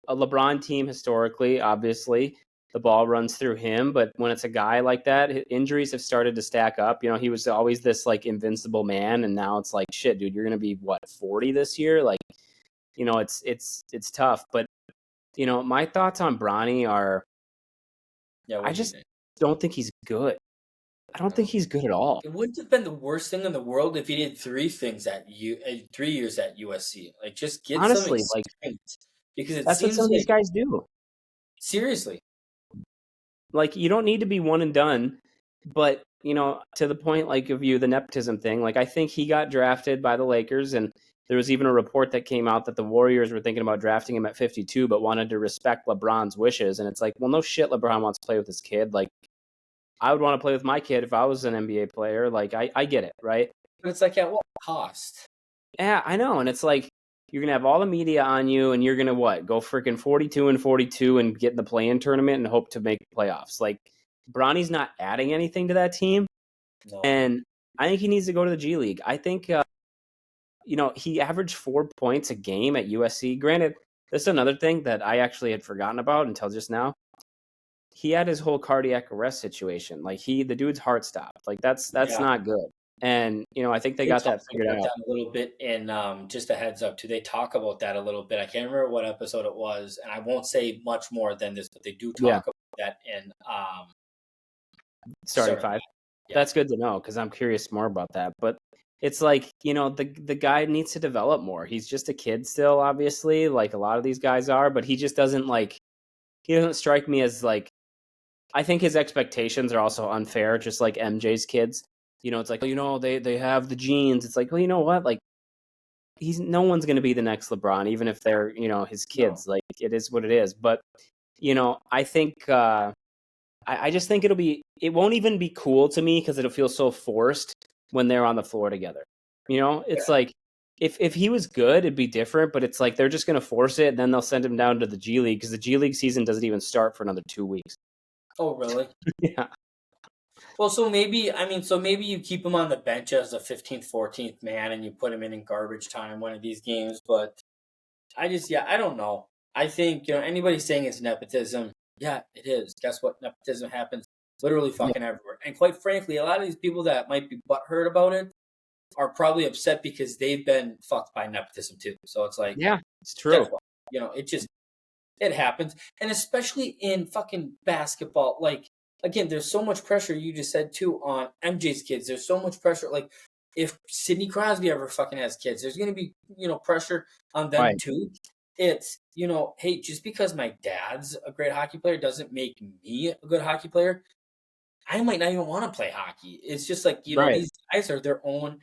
a LeBron team historically, obviously the ball runs through him, but when it's a guy like that, injuries have started to stack up. You know, he was always this like invincible man, and now it's like shit, dude. You're gonna be what 40 this year? Like, it's tough. But my thoughts on Bronny are, Yeah, I what do you just think? don't think he's good. I don't think No. he's good at all. It wouldn't have been the worst thing in the world if he did 3 years at USC. Like, just get some Honestly, like experience because it that's what some seems of these like guys do. seriously. Like you don't need to be one and done, but to the point like of the nepotism thing, like I think he got drafted by the Lakers, and there was even a report that came out that the Warriors were thinking about drafting him at 52 but wanted to respect LeBron's wishes, and it's like, well, no shit, LeBron wants to play with his kid. Like I would want to play with my kid if I was an NBA player. Like I get it, right? But it's like at what cost? Yeah, I know. And it's like you're gonna have all the media on you, and you're gonna what? Go freaking 42-42 and get in the play-in tournament and hope to make playoffs. Like Bronny's not adding anything to that team, No. and I think he needs to go to the G League. I think he averaged 4 points a game at USC. Granted, This is another thing that I actually had forgotten about until just now. He had his whole cardiac arrest situation. Like the dude's heart stopped. Like that's Yeah. not good. And I think they They got talk that figured about out. that a little bit in just a heads up too. They talk about that a little bit. I can't remember what episode it was, and I won't say much more than this, but they do Yeah, talk about that in starting starting. five. Yeah. That's good to know because I'm curious more about that. But it's like the guy needs to develop more. He's just a kid still, obviously, like a lot of these guys are. But he just doesn't he doesn't strike me as like. I think his expectations are also unfair, just like MJ's kids. It's like they have the genes. It's like, well, you know what, like. No one's going to be the next LeBron, even if they're, his No. kids. Like it is what it is. But, I think, I just think it won't even be cool to me because it'll feel so forced when they're on the floor together. It's Yeah. like, if he was good, it'd be different, but it's like they're just going to force it and then they'll send him down to the G League because the G League season doesn't even start for another 2 weeks. Oh, really? Yeah. Well, so maybe you keep him on the bench as a 15th, 14th man, and you put him in garbage time one of these games. But I don't know. I think anybody saying it's nepotism, yeah, it is. Guess what? Nepotism happens literally Yeah. fucking everywhere. And quite frankly, a lot of these people that might be butthurt about it are probably upset because they've been fucked by nepotism too. So it's like, Yeah, it's guess true. what? It happens, and especially in fucking basketball. Like again, there's so much pressure. You just said too on MJ's kids. There's so much pressure. Like if Sidney Crosby ever fucking has kids, there's gonna be pressure on them Right. too. It's hey, just because my dad's a great hockey player doesn't make me a good hockey player. I might not even want to play hockey. It's just like Right. these guys are their own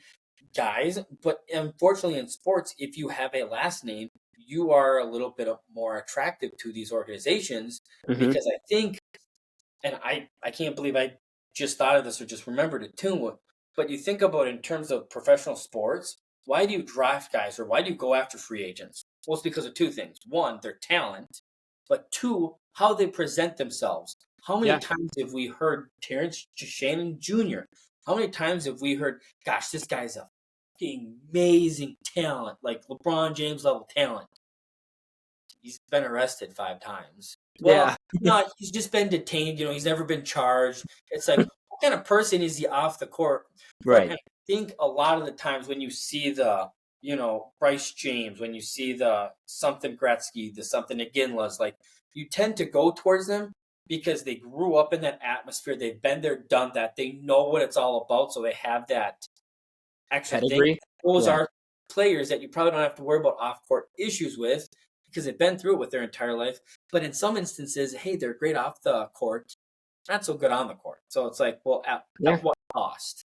guys. But unfortunately, in sports, if you have a last name, you are a little bit more attractive to these organizations Hmm. because I think, and I can't believe I just thought of this or just remembered it too. But you think about it in terms of professional sports, why do you draft guys or why do you go after free agents? Well, it's because of two things. One, their talent, but two, how they present themselves. How many Yeah. times have we heard Terrence Shannon Jr.? How many times have we heard, gosh, this guy's a fucking amazing talent, like LeBron James level talent? He's been arrested 5 times. Yeah. Well, no, he's just been detained. He's never been charged. It's like, what kind of person is he off the court? But Right. I think a lot of the times when you see the, Bryce James, when you see the something Gretzky, the something Iginlas, like you tend to go towards them because they grew up in that atmosphere. They've been there, done that. They know what it's all about, so they have that extra thing. Pedigree. Those Yeah. are players that you probably don't have to worry about off court issues with because they've been through it with their entire life. But in some instances, hey, they're great off the court, not so good on the court. So it's like, well, Yeah. at what cost?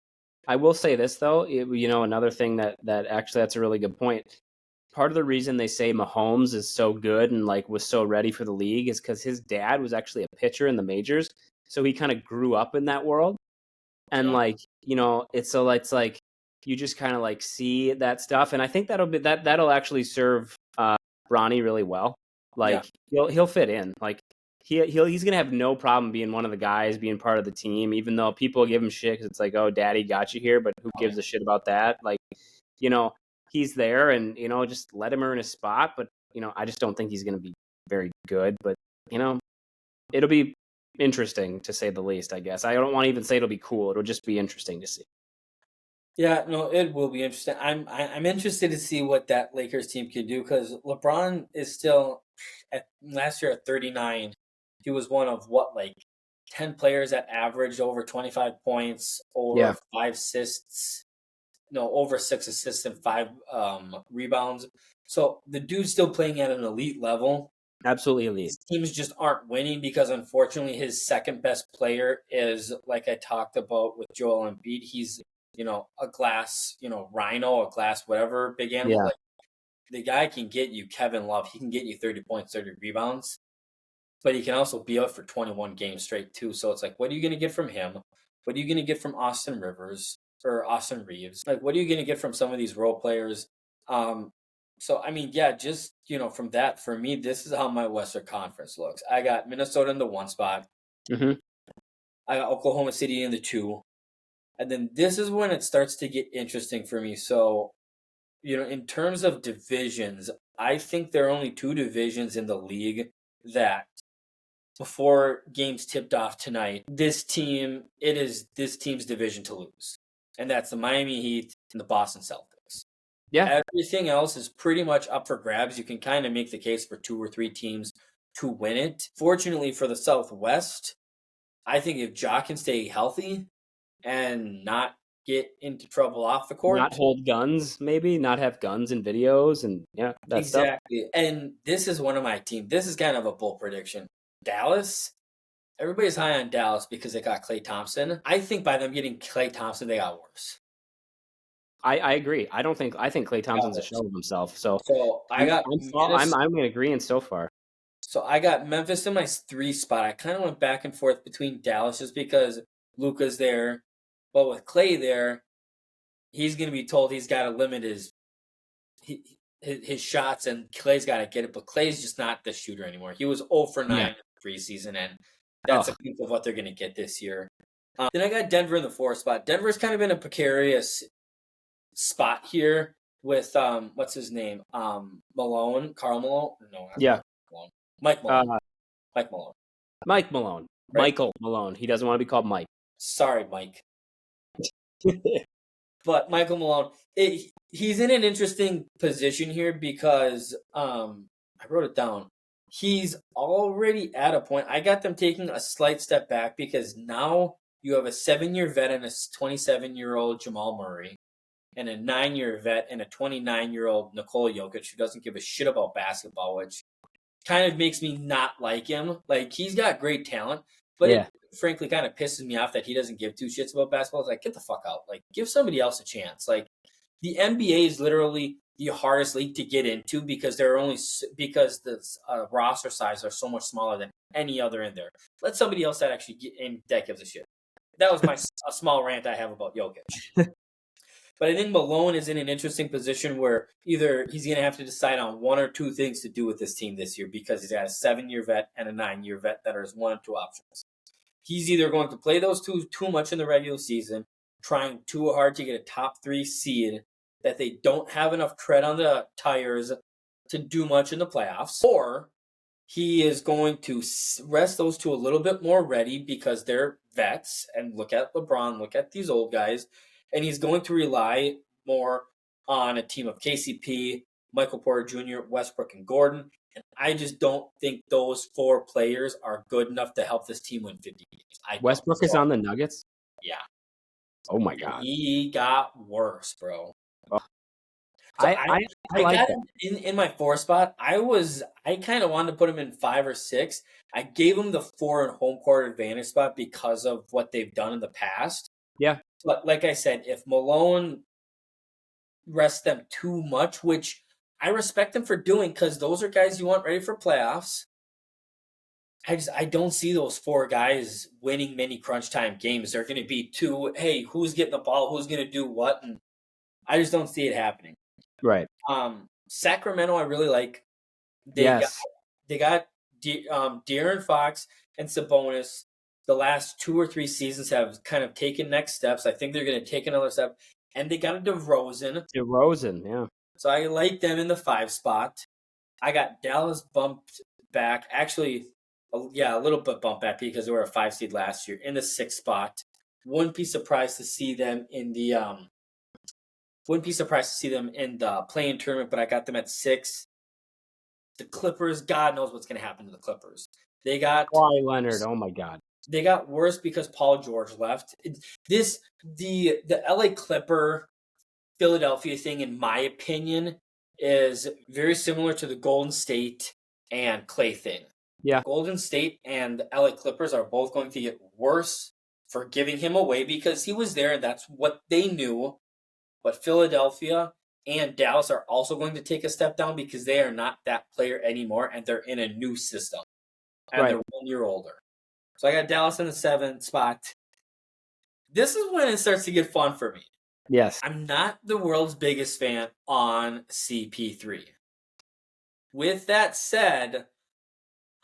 I will say this though, another thing that actually that's a really good point. Part of the reason they say Mahomes is so good and like was so ready for the league is because his dad was actually a pitcher in the majors, so he kind of grew up in that world, and Yeah. like it's like you just kind of like see that stuff, and I think that'll actually serve Bronny really well. Yeah. Like he'll fit in. Like he's gonna have no problem being one of the guys, being part of the team, even though people give him shit because it's like, oh, daddy got you here, but who Oh, gives yeah. a shit about that? Like, you know, he's there, and just let him earn his spot. But I just don't think he's gonna be very good. But it'll be interesting to say the least. I guess I don't want to even say it'll be cool. It'll just be interesting to see. Yeah, no, it will be interesting. I'm interested to see what that Lakers team can do because LeBron is still at last year at 39. He was one of what, like 10 players that averaged over 25 points, Yeah, over 5 assists, no, over 6 assists and 5 rebounds. So the dude's still playing at an elite level. absolutely elite. His teams just aren't winning because unfortunately his second best player is like I talked about with Joel Embiid. He's a glass rhino, a glass whatever big animal. Yeah, Like the guy can get you Kevin Love. He can get you 30 points, 30 rebounds, but he can also be out for 21 games straight too. So it's like, what are you going to get from him? What are you going to get from Austin Rivers or Austin Reeves? Like, what are you going to get from some of these role players? Um, so I mean, yeah, just from that for me, this is how my Western Conference looks. I got Minnesota in the 1 spot. hmm I got Oklahoma City in the 2, and then this is when it starts to get interesting for me. So in terms of divisions, I think there are only two divisions in the league that before games tipped off tonight, it is this team's division to lose. And that's the Miami Heat and the Boston Celtics. Yeah. Everything else is pretty much up for grabs. You can kind of make the case for two or three teams to win it. Fortunately for the Southwest, I think if Ja can stay healthy and not get into trouble off the Not court. hold guns, maybe. Not have guns in videos and that stuff. Exactly. And this is one of my teams. This is kind of a bold prediction. Dallas, everybody's high on Dallas because they got Klay Thompson. I think by them getting Klay Thompson, they got worse. I agree. I think Klay Thompson's a shell of himself. So I got I'm in agreement so far. So I got Memphis in my 3 spot. I kind of went back and forth between Dallas just because Luka's there, but with Klay there, he's going to be told he's got to limit his shots, and Clay's got to get it. But Clay's just not the shooter anymore. He was 0 for 9 in the preseason, and that's a piece of what they're going to get this year. Then I got Denver in the 4 spot. Denver's kind of in a precarious spot here with what's his name? Malone, Karl Malone? No, yeah, Malone. Mike Malone. Mike Malone. Mike Malone. Right? Michael Malone. He doesn't want to be called Mike. Sorry, Mike. But Michael Malone, he's in an interesting position here because I wrote it down. He's already at a point. I got them taking a slight step back because now you have a 7-year vet and a 27-year-old Jamal Murray, and a 9-year vet and a 29-year-old Nikola Jokic who doesn't give a shit about basketball, which kind of makes me not like him. Like, he's got great talent, but it frankly kind of pisses me off that he doesn't give two shits about basketball. It's like, get the fuck out. Like, give somebody else a chance. Like, the NBA is literally the hardest league to get into because the roster size are so much smaller than any other in there. Let somebody else that actually that gives a shit. That was a small rant I have about Jokic. But I think Malone is in an interesting position where either he's going to have to decide on one or two things to do with this team this year because he's got a 7-year vet and a 9-year vet that are his one or two options. He's either going to play those two too much in the regular season, trying too hard to get a top 3 seed that they don't have enough tread on the tires to do much in the playoffs, or he is going to rest those two a little bit more ready because they're vets, and look at LeBron, look at these old guys, and he's going to rely more on a team of KCP, Michael Porter Jr., Westbrook, and Gordon. And I just don't think those 4 players are good enough to help this team win 50 games. Westbrook is on the Nuggets? Yeah. Oh, my God. He got worse, bro. Oh. So I like got him in my 4 spot. I kind of wanted to put him in 5 or 6. I gave him the 4 in home court advantage spot because of what they've done in the past. Yeah. But like I said, if Malone rests them too much, which I respect him for doing because those are guys you want ready for playoffs. I don't see those 4 guys winning many crunch time games. They're going to be too, hey, who's getting the ball? Who's going to do what? And I just don't see it happening. Right. Sacramento, I really like. They got De'Aaron Fox and Sabonis. The last 2 or 3 seasons have kind of taken next steps. I think they're going to take another step. And they got a DeRozan. Yeah. So I like them in the 5 spot. I got Dallas bumped back. Actually, a little bit bumped back because they were a 5 seed last year in the 6th spot. Wouldn't be surprised to see them in the play-in tournament, but I got them at 6. The Clippers, God knows what's going to happen to the Clippers. They got Kawhi Leonard. Oh my God. They got worse because Paul George left. The LA Clipper Philadelphia thing, in my opinion, is very similar to the Golden State and Clay thing. Yeah. Golden State and the LA Clippers are both going to get worse for giving him away because he was there and that's what they knew. But Philadelphia and Dallas are also going to take a step down because they are not that player anymore and they're in a new system. And they're 1 year older. So I got Dallas in the 7th spot. This is when it starts to get fun for me. Yes. I'm not the world's biggest fan on CP3. With that said,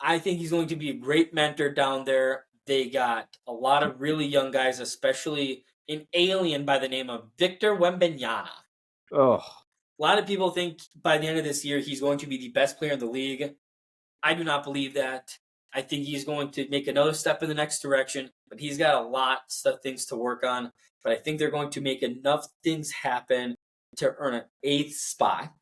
I think he's going to be a great mentor down there. They got a lot of really young guys, especially an alien by the name of Victor Wembanyama. Oh. A lot of people think by the end of this year he's going to be the best player in the league. I do not believe that. I think he's going to make another step in the next direction, but he's got a lot of things to work on. But I think they're going to make enough things happen to earn an eighth spot.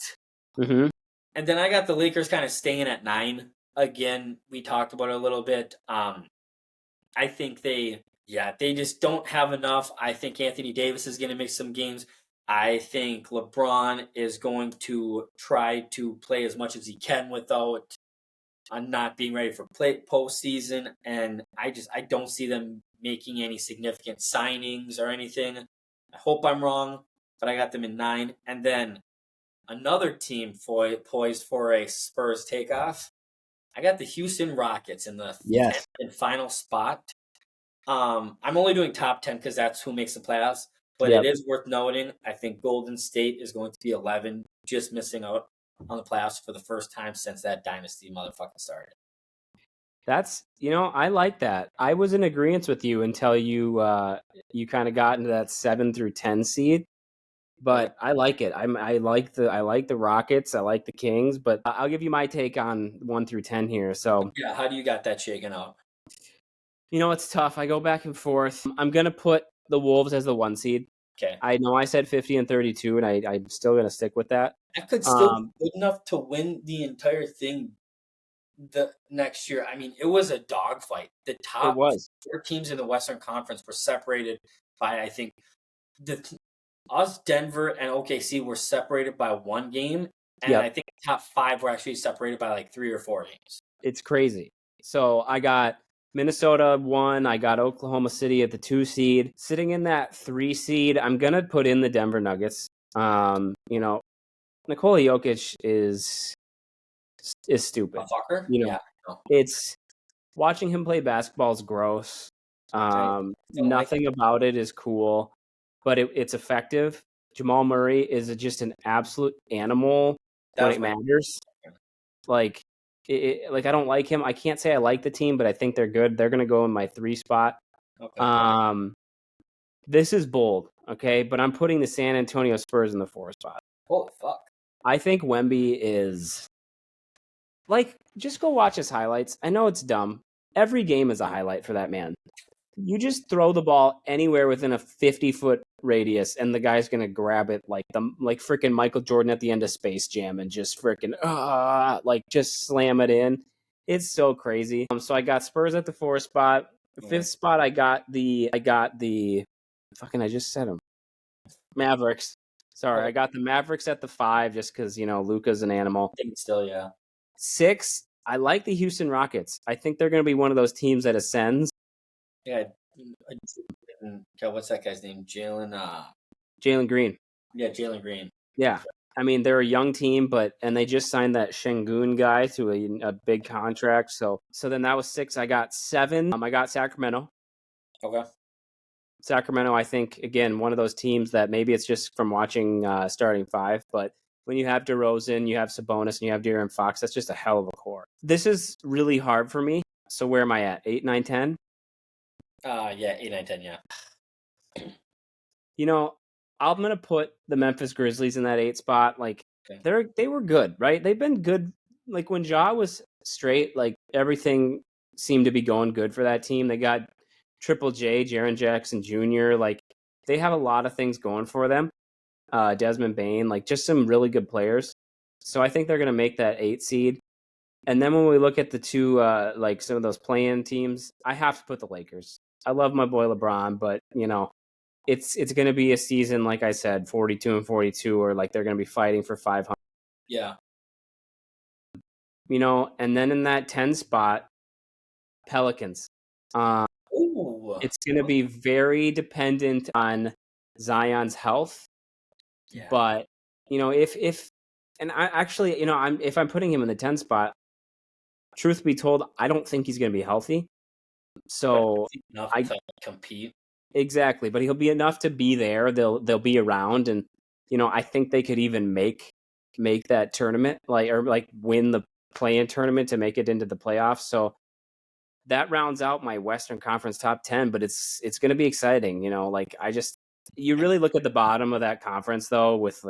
Mm-hmm. And then I got the Lakers kind of staying at 9. Again, we talked about it a little bit. I think they just don't have enough. I think Anthony Davis is going to miss some games. I think LeBron is going to try to play as much as he can without not being ready for postseason. And I don't see them making any significant signings or anything. I hope I'm wrong, but I got them in 9. And then another team poised for a Spurs takeoff. I got the Houston Rockets in the 10th and final spot. I'm only doing top 10 because that's who makes the playoffs. But It is worth noting, I think Golden State is going to be 11, just missing out on the playoffs for the first time since that dynasty motherfucking started. That's, I like that. I was in agreement with you until you kind of got into that 7 through 10 seed. But I like it. I like the Rockets. I like the Kings. But I'll give you my take on 1 through 10 here. So yeah, how do you got that shaken out? It's tough. I go back and forth. I'm gonna put the Wolves as the 1 seed. Okay. I know I said 50 and 32, and I'm still gonna stick with that. That could still be good enough to win the entire thing the next year. I mean, it was a dogfight. The top 4 teams in the Western Conference were separated by, I think, us, Denver, and OKC were separated by 1 game, and I think the top 5 were actually separated by like 3 or 4 games. It's crazy. So I got Minnesota 1. I got Oklahoma City at the 2 seed. Sitting in that 3 seed, I'm gonna put in the Denver Nuggets. Nikola Jokic is stupid. A fucker? Yeah. It's watching him play basketball is gross. Nothing about it is cool, but it's effective. Jamal Murray is just an absolute animal when it matters. Like, I don't like him. I can't say I like the team, but I think they're good. They're going to go in my 3 spot. Okay. This is bold, okay? But I'm putting the San Antonio Spurs in the 4 spot. Holy fuck. I think Wemby is... just go watch his highlights. I know it's dumb. Every game is a highlight for that man. You just throw the ball anywhere within a 50-foot radius, and the guy's gonna grab it like freaking Michael Jordan at the end of Space Jam, and just freaking just slam it in. It's so crazy. So I got Spurs at the 4 spot. The 5th spot, I got the I just said them. Mavericks. Sorry, I got the Mavericks at the 5 just because Luka's an animal. I think still, yeah. 6, I like the Houston Rockets. I think they're going to be one of those teams that ascends. Yeah. What's that guy's name? Jalen Green. Yeah, Jalen Green. Yeah. I mean, they're a young team, and they just signed that Şengün guy to a big contract. So then that was 6. I got 7. I got Sacramento. Okay. Sacramento, I think, again, one of those teams that maybe it's just from watching starting 5, but when you have DeRozan, you have Sabonis, and you have De'Aaron Fox, that's just a hell of a core. This is really hard for me. So where am I at? 8, 9, 10? Yeah, 8, 9, 10, yeah. I'm going to put the Memphis Grizzlies in that 8 spot. They were good, right? They've been good. Like, when Ja was straight, everything seemed to be going good for that team. They got Triple J, Jaren Jackson Jr. They have a lot of things going for them. Desmond Bain, just some really good players. So I think they're going to make that 8 seed. And then when we look at the 2, some of those play-in teams, I have to put the Lakers. I love my boy LeBron, but, it's going to be a season, like I said, 42 and 42, or they're going to be fighting for 500. Yeah. And then in that 10 spot, Pelicans. It's going to be very dependent on Zion's health. Yeah. But, if I'm putting him in the 10 spot, truth be told, I don't think he's going to be healthy. So enough to compete. Exactly, but he'll be enough to be there. They'll be around, and I think they could even make that tournament, win the play-in tournament to make it into the playoffs. So that rounds out my Western Conference top 10, but it's going to be exciting. You really look at the bottom of that conference though, with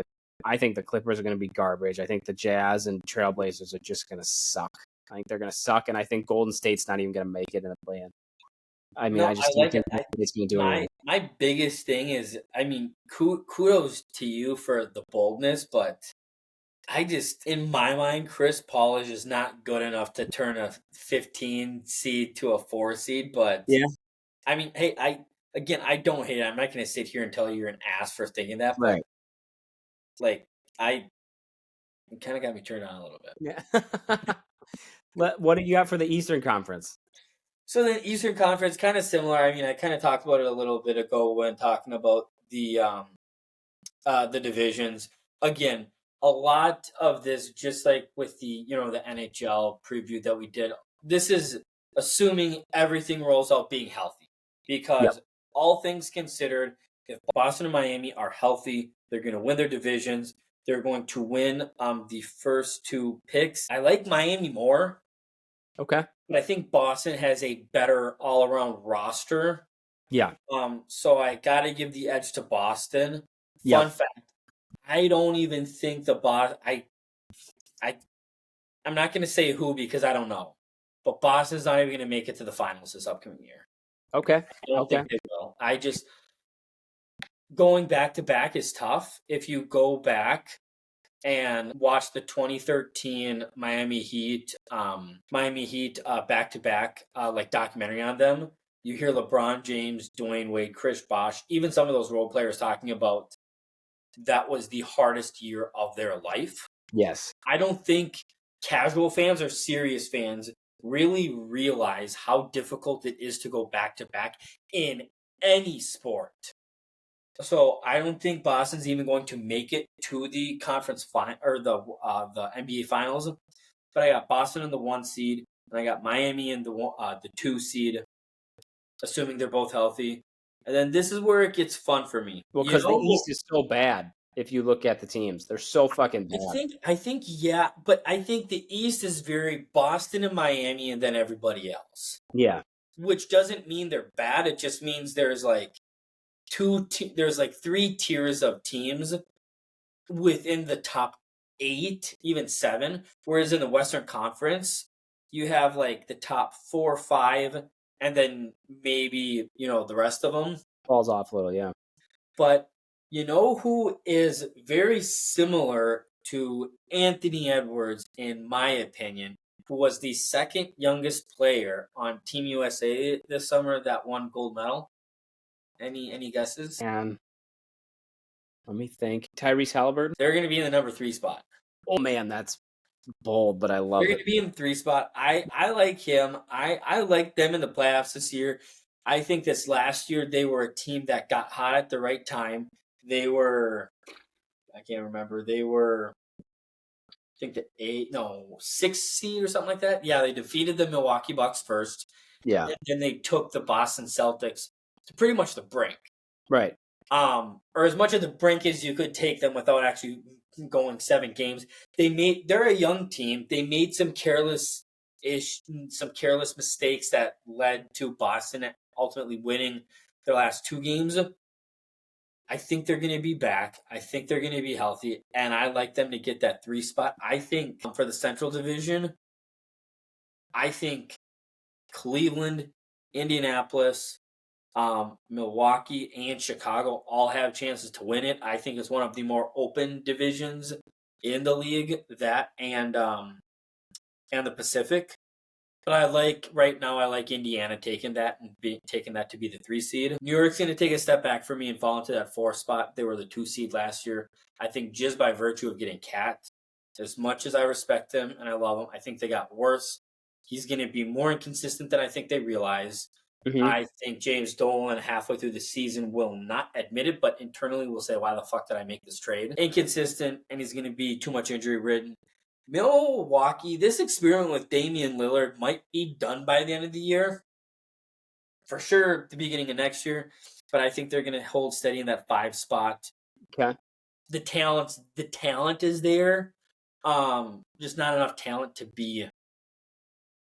I think the Clippers are going to be garbage. I think the Jazz and Trailblazers are just going to suck. I think they're going to suck, and I think Golden State's not even going to make it in the play-in. I mean, No, I I just don't like think it. it's going to do anything. My biggest thing is, I mean, kudos to you for the boldness, but I just, in my mind, Chris Paul is just not good enough to turn a 15 seed to a 4 seed. But Yeah, I mean, hey, I don't hate it. I'm not going to sit here and tell you you're an ass for thinking that, but right. like, it kind of got me turned on a little bit. Yeah. What do you got for the Eastern Conference? So the Eastern Conference, kind of similar. I mean, I kind of talked about it a little bit ago when talking about the divisions. Again, a lot of this, just like with the NHL preview that we did, this is assuming everything rolls out being healthy. Yep. Because all things considered, if Boston and Miami are healthy, they're going to win their divisions. They're going to win the first 2 picks. I like Miami more, Okay. but I think Boston has a better all around roster. Yeah. So I got to give the edge to Boston. Fun Yep. fact: I don't even think I'm not going to say who because I don't know, but Boston's not even going to make it to the finals this upcoming year. Okay. I don't Okay. think they will. I just going back to back is tough. If you go back and watch the 2013 Miami Heat back to back like documentary on them, you hear LeBron James, Dwayne Wade, Chris Bosh, even some of those role players talking about that was the hardest year of their life. Yes. I don't think casual fans or serious fans really realize how difficult it is to go back to back in any sport. So I don't think Boston's even going to make it to the conference final or the NBA finals. But I got Boston in the 1 seed, and I got Miami in the 2 seed, assuming they're both healthy. And then this is where it gets fun for me. Well, You because the know, East is so bad. If you look at the teams, they're so fucking bad. I think yeah, but I think the East is very Boston and Miami, and then everybody else. Yeah. Which doesn't mean they're bad. It just means there's like there's like 3 tiers of teams within the top 8, even 7. Whereas in the Western Conference, you have like the top 4 or 5, and then maybe the rest of them. Falls off a little. Yeah. But you know who is very similar to Anthony Edwards, in my opinion, who was the second youngest player on Team USA this summer that won gold medal? Any guesses? And let me think. Tyrese Halliburton. They're going to be in the number 3 spot. Oh man, that's bold, but I love They're going it. to be in the 3 spot. I like him. I like them in the playoffs this year. I think this last year they were a team that got hot at the right time. They were, I can't remember. They were, I think the 6 seed or something like that. Yeah, they defeated the Milwaukee Bucks first. Yeah. And then they took the Boston Celtics to pretty much the brink. Right. Or as much of the brink as you could take them without actually going 7 games. They're a young team. They made some careless mistakes that led to Boston ultimately winning their last 2 games. I think they're going to be back. I think they're going to be healthy, and I like them to get that 3 spot. I think for the Central Division, I think Cleveland, Indianapolis, Milwaukee, and Chicago all have chances to win it. I think it's one of the more open divisions in the league. That and the Pacific. But right now I like Indiana taking that taking that to be the 3 seed. New York's going to take a step back for me and fall into that 4 spot. They were the 2 seed last year. I think just by virtue of getting Cat, as much as I respect them and I love him, I think they got worse. He's going to be more inconsistent than I think they realize. Mm-hmm. I think James Dolan halfway through the season will not admit it, but internally will say, why the fuck did I make this trade? Inconsistent, and he's going to be too much injury ridden. Milwaukee, this experiment with Damian Lillard might be done by the end of the year. For sure, the beginning of next year. But I think they're going to hold steady in that 5 spot. Okay. The talent is there. Just not enough talent to be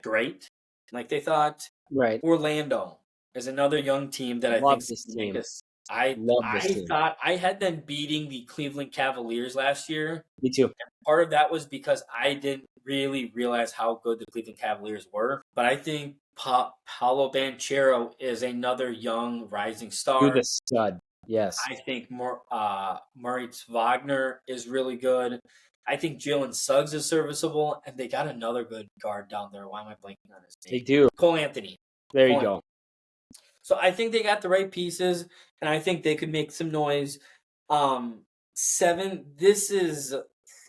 great, like they thought. Right. Orlando is another young team that I Love think this make team. Love this team. thought I had them beating the Cleveland Cavaliers last year. Me too. Part of that was because I didn't really realize how good the Cleveland Cavaliers were. But I think Paolo Banchero is another young rising He's star. a stud. Yes. I think Moritz Wagner is really good. I think Jalen Suggs is serviceable, and they got another good guard down there. Why am I blanking on his They name? do. Cole Anthony. There you Cole go. So I think they got the right pieces, and I think they could make some noise. 7. This is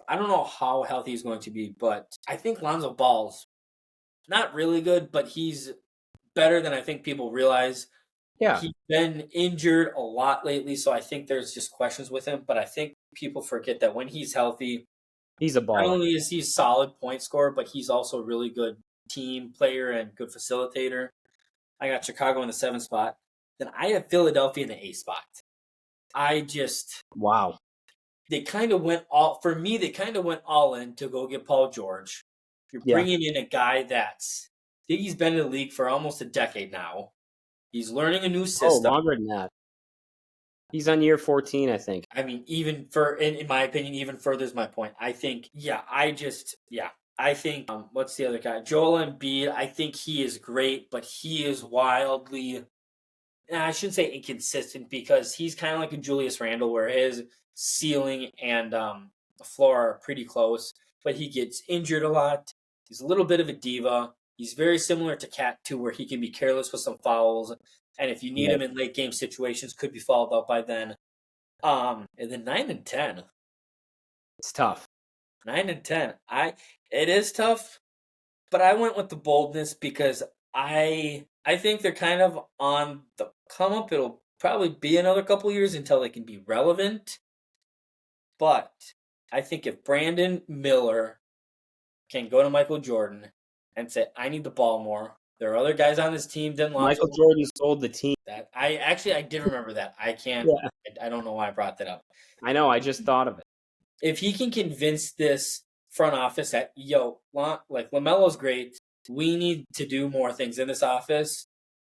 I don't know how healthy he's going to be, but I think Lonzo Ball's not really good, but he's better than I think people realize. Yeah. He's been injured a lot lately, so I think there's just questions with him. But I think people forget that when he's healthy, He's a not baller. only is he a solid point scorer, but he's also a really good team player and good facilitator. I got Chicago in the 7th spot. Then I have Philadelphia in the 8th spot. Wow. They kind of went all, for me, they kind of went all in to go get Paul George. You're Yeah. bringing in a guy that's, I think he's been in the league for almost a decade now. He's learning a new Oh, system. longer than that. He's on year 14, I think. I mean, even in my opinion, even further is my point. I think, I think, what's the other guy? Joel Embiid, I think he is great, but he is wildly, I shouldn't say inconsistent because he's kind of like a Julius Randle where his ceiling and the floor are pretty close, but he gets injured a lot. He's a little bit of a diva. He's very similar to Cat too, where he can be careless with some fouls, and if you need him in late game situations, could be fouled out by then. And then 9 and 10. It's tough. 9 and 10. It is tough, but I went with the boldness because I think they're kind of on the come up. It'll probably be another couple years until they can be relevant. But I think if Brandon Miller can go to Michael Jordan and say, "I need the ball more," there are other guys on this team. Then Michael Jordan sold the team. that I did remember that. I can't. Yeah. I don't know why I brought that up. I know. I just thought of it. If he can convince this front office that like LaMelo's great, we need to do more things in this office.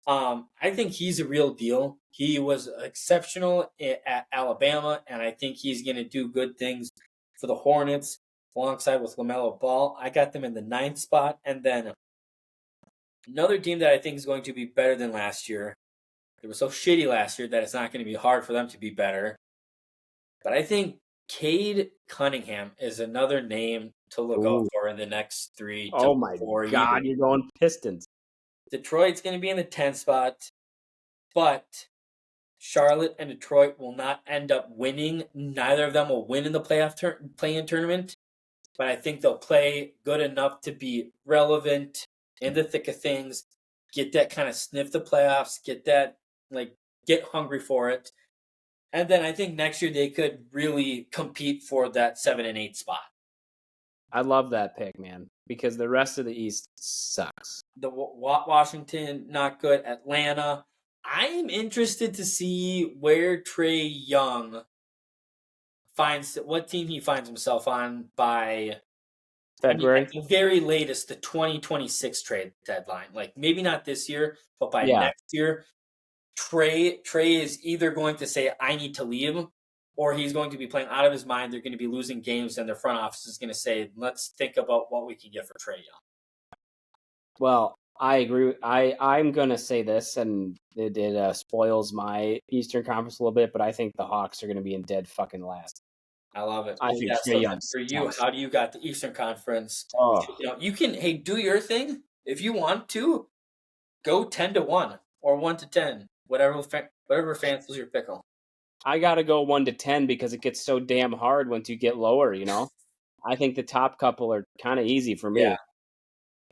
I think he's a real deal. He was exceptional at Alabama, and I think he's going to do good things for the Hornets alongside with LaMelo Ball. I got them in the 9th spot, and then another team that I think is going to be better than last year. They were so shitty last year that it's not going to be hard for them to be better. But I think Cade Cunningham is another name to look out for in the next 3 to 4 years. God, you're going Pistons. Detroit's going to be in the 10th spot, but Charlotte and Detroit will not end up winning. Neither of them will win in the play-in tournament, but I think they'll play good enough to be relevant in the thick of things, get that kind of sniff the playoffs, get hungry for it. And then I think next year they could really compete for that 7 and 8 spot. I love that pick, man, because the rest of the East sucks. The Washington, not good. Atlanta. I'm interested to see where Trae Young what team he finds himself on by February. at the very latest, the 2026 trade deadline. Like maybe not this year, but by next year, Trae is either going to say, "I need to leave," or he's going to be playing out of his mind. They're going to be losing games, and their front office is going to say, "Let's think about what we can get for Trae Young." Well, I agree. I'm going to say this, and it spoils my Eastern Conference a little bit, but I think the Hawks are going to be in dead fucking last. I love it. I think Trae Young's for you, how do you got the Eastern Conference? Oh. You can do your thing if you want to. Go 10-1 or 1-10, whatever fancies your pickle. I got to go 1-10 because it gets so damn hard once you get lower. I think the top couple are kind of easy for me. Yeah.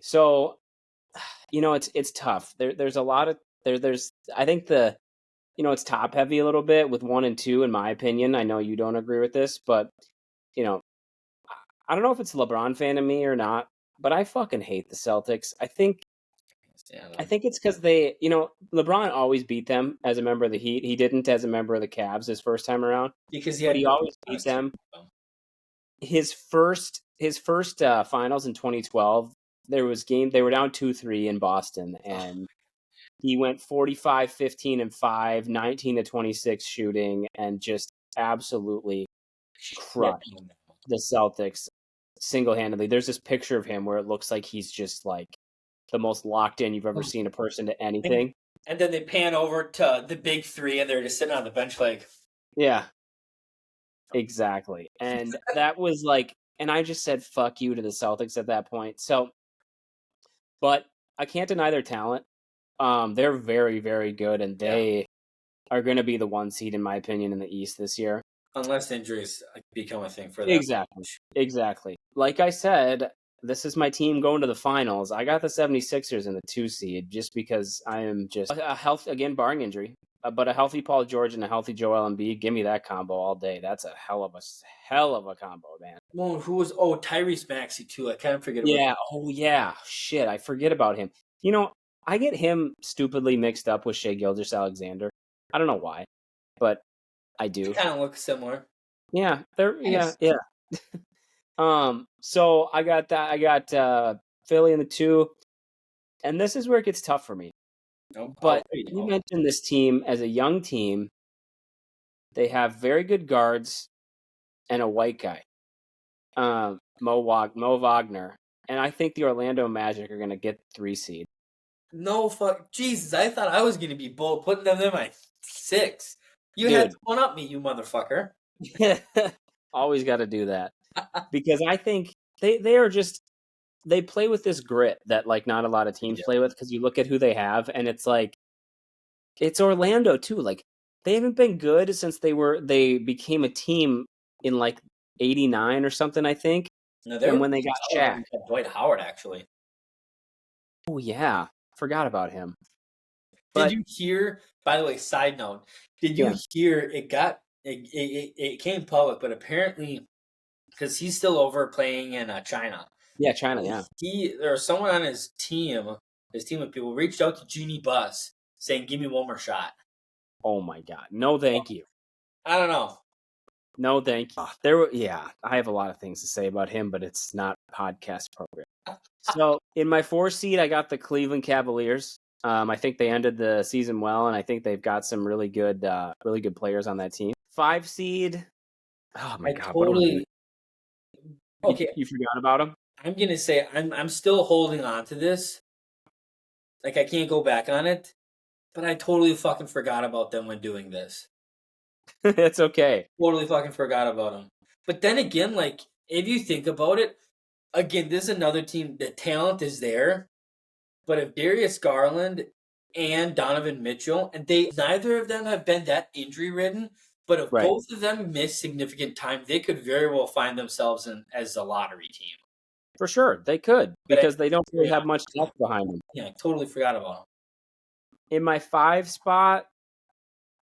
So, it's tough. There's a lot of there's I think it's top heavy a little bit with 1 and 2 in my opinion. I know you don't agree with this, but I don't know if it's a LeBron fan in me or not, but I fucking hate the Celtics. I think it's because they, LeBron always beat them as a member of the Heat. He didn't as a member of the Cavs his first time around, because he always beat them. His first finals in 2012, they were down 2-3 in Boston, and He went 45, 15, and 5, 19 to 26 shooting, and just absolutely crushed the Celtics single-handedly. There's this picture of him where it looks like he's just like the most locked in you've ever seen a person to anything. And then they pan over to the big three, and they're just sitting on the bench like... Yeah, exactly. And that was like, and I just said fuck you to the Celtics at that point. So, but I can't deny their talent. They're very, very good, and they are going to be the 1 seed, in my opinion, in the East this year. Unless injuries become a thing for them. Exactly. Like I said, this is my team going to the finals. I got the 76ers in the 2 seed just because I am just a health, again, barring injury, but a healthy Paul George and a healthy Joel Embiid. Give me that combo all day. That's a hell of a combo, man. Well, who was Tyrese Maxey too? I kind of forget about him. Oh yeah, shit, I forget about him. You know, I get him stupidly mixed up with Shai Gilgeous-Alexander. I don't know why, but I do. They kind of look similar. Yeah, they're yeah. So I got that. I got Philly in the 2, and this is where it gets tough for me. But you mentioned this team as a young team. They have very good guards and a white guy, Mo Wagner, and I think the Orlando Magic are going to get 3 seed. No fuck, Jesus! I thought I was going to be bold putting them in my 6. You had to one up me, you motherfucker. Always got to do that because I think they are just. They play with this grit that like not a lot of teams play with, because you look at who they have and it's like, it's Orlando too. Like they haven't been good since they became a team in like 89 or something, I think. No, and when they got Shaq. Dwight Howard, actually. Oh yeah, forgot about him. Did you hear, by the way, side note, did you hear it came public, but apparently, because he's still over playing in China. Yeah, China, yeah. There was someone on his team of people reached out to Jeannie Buss saying, "Give me one more shot." Oh my God. No, thank you. I don't know. No, thank you. I have a lot of things to say about him, but it's not podcast appropriate. So in my 4 seed, I got the Cleveland Cavaliers. I think they ended the season well, and I think they've got some really good players on that team. 5 seed. Oh my God. Okay. You forgot about them? I'm going to say I'm still holding on to this. Like, I can't go back on it, but I totally fucking forgot about them when doing this. It's okay. Totally fucking forgot about them. But then again, like, if you think about it, again, this is another team. The talent is there, but if Darius Garland and Donovan Mitchell, and neither of them have been that injury ridden, but if both of them miss significant time, they could very well find themselves as a lottery team. For sure, they could, because they don't really have much depth behind them. Yeah, I totally forgot about them. In my 5 spot,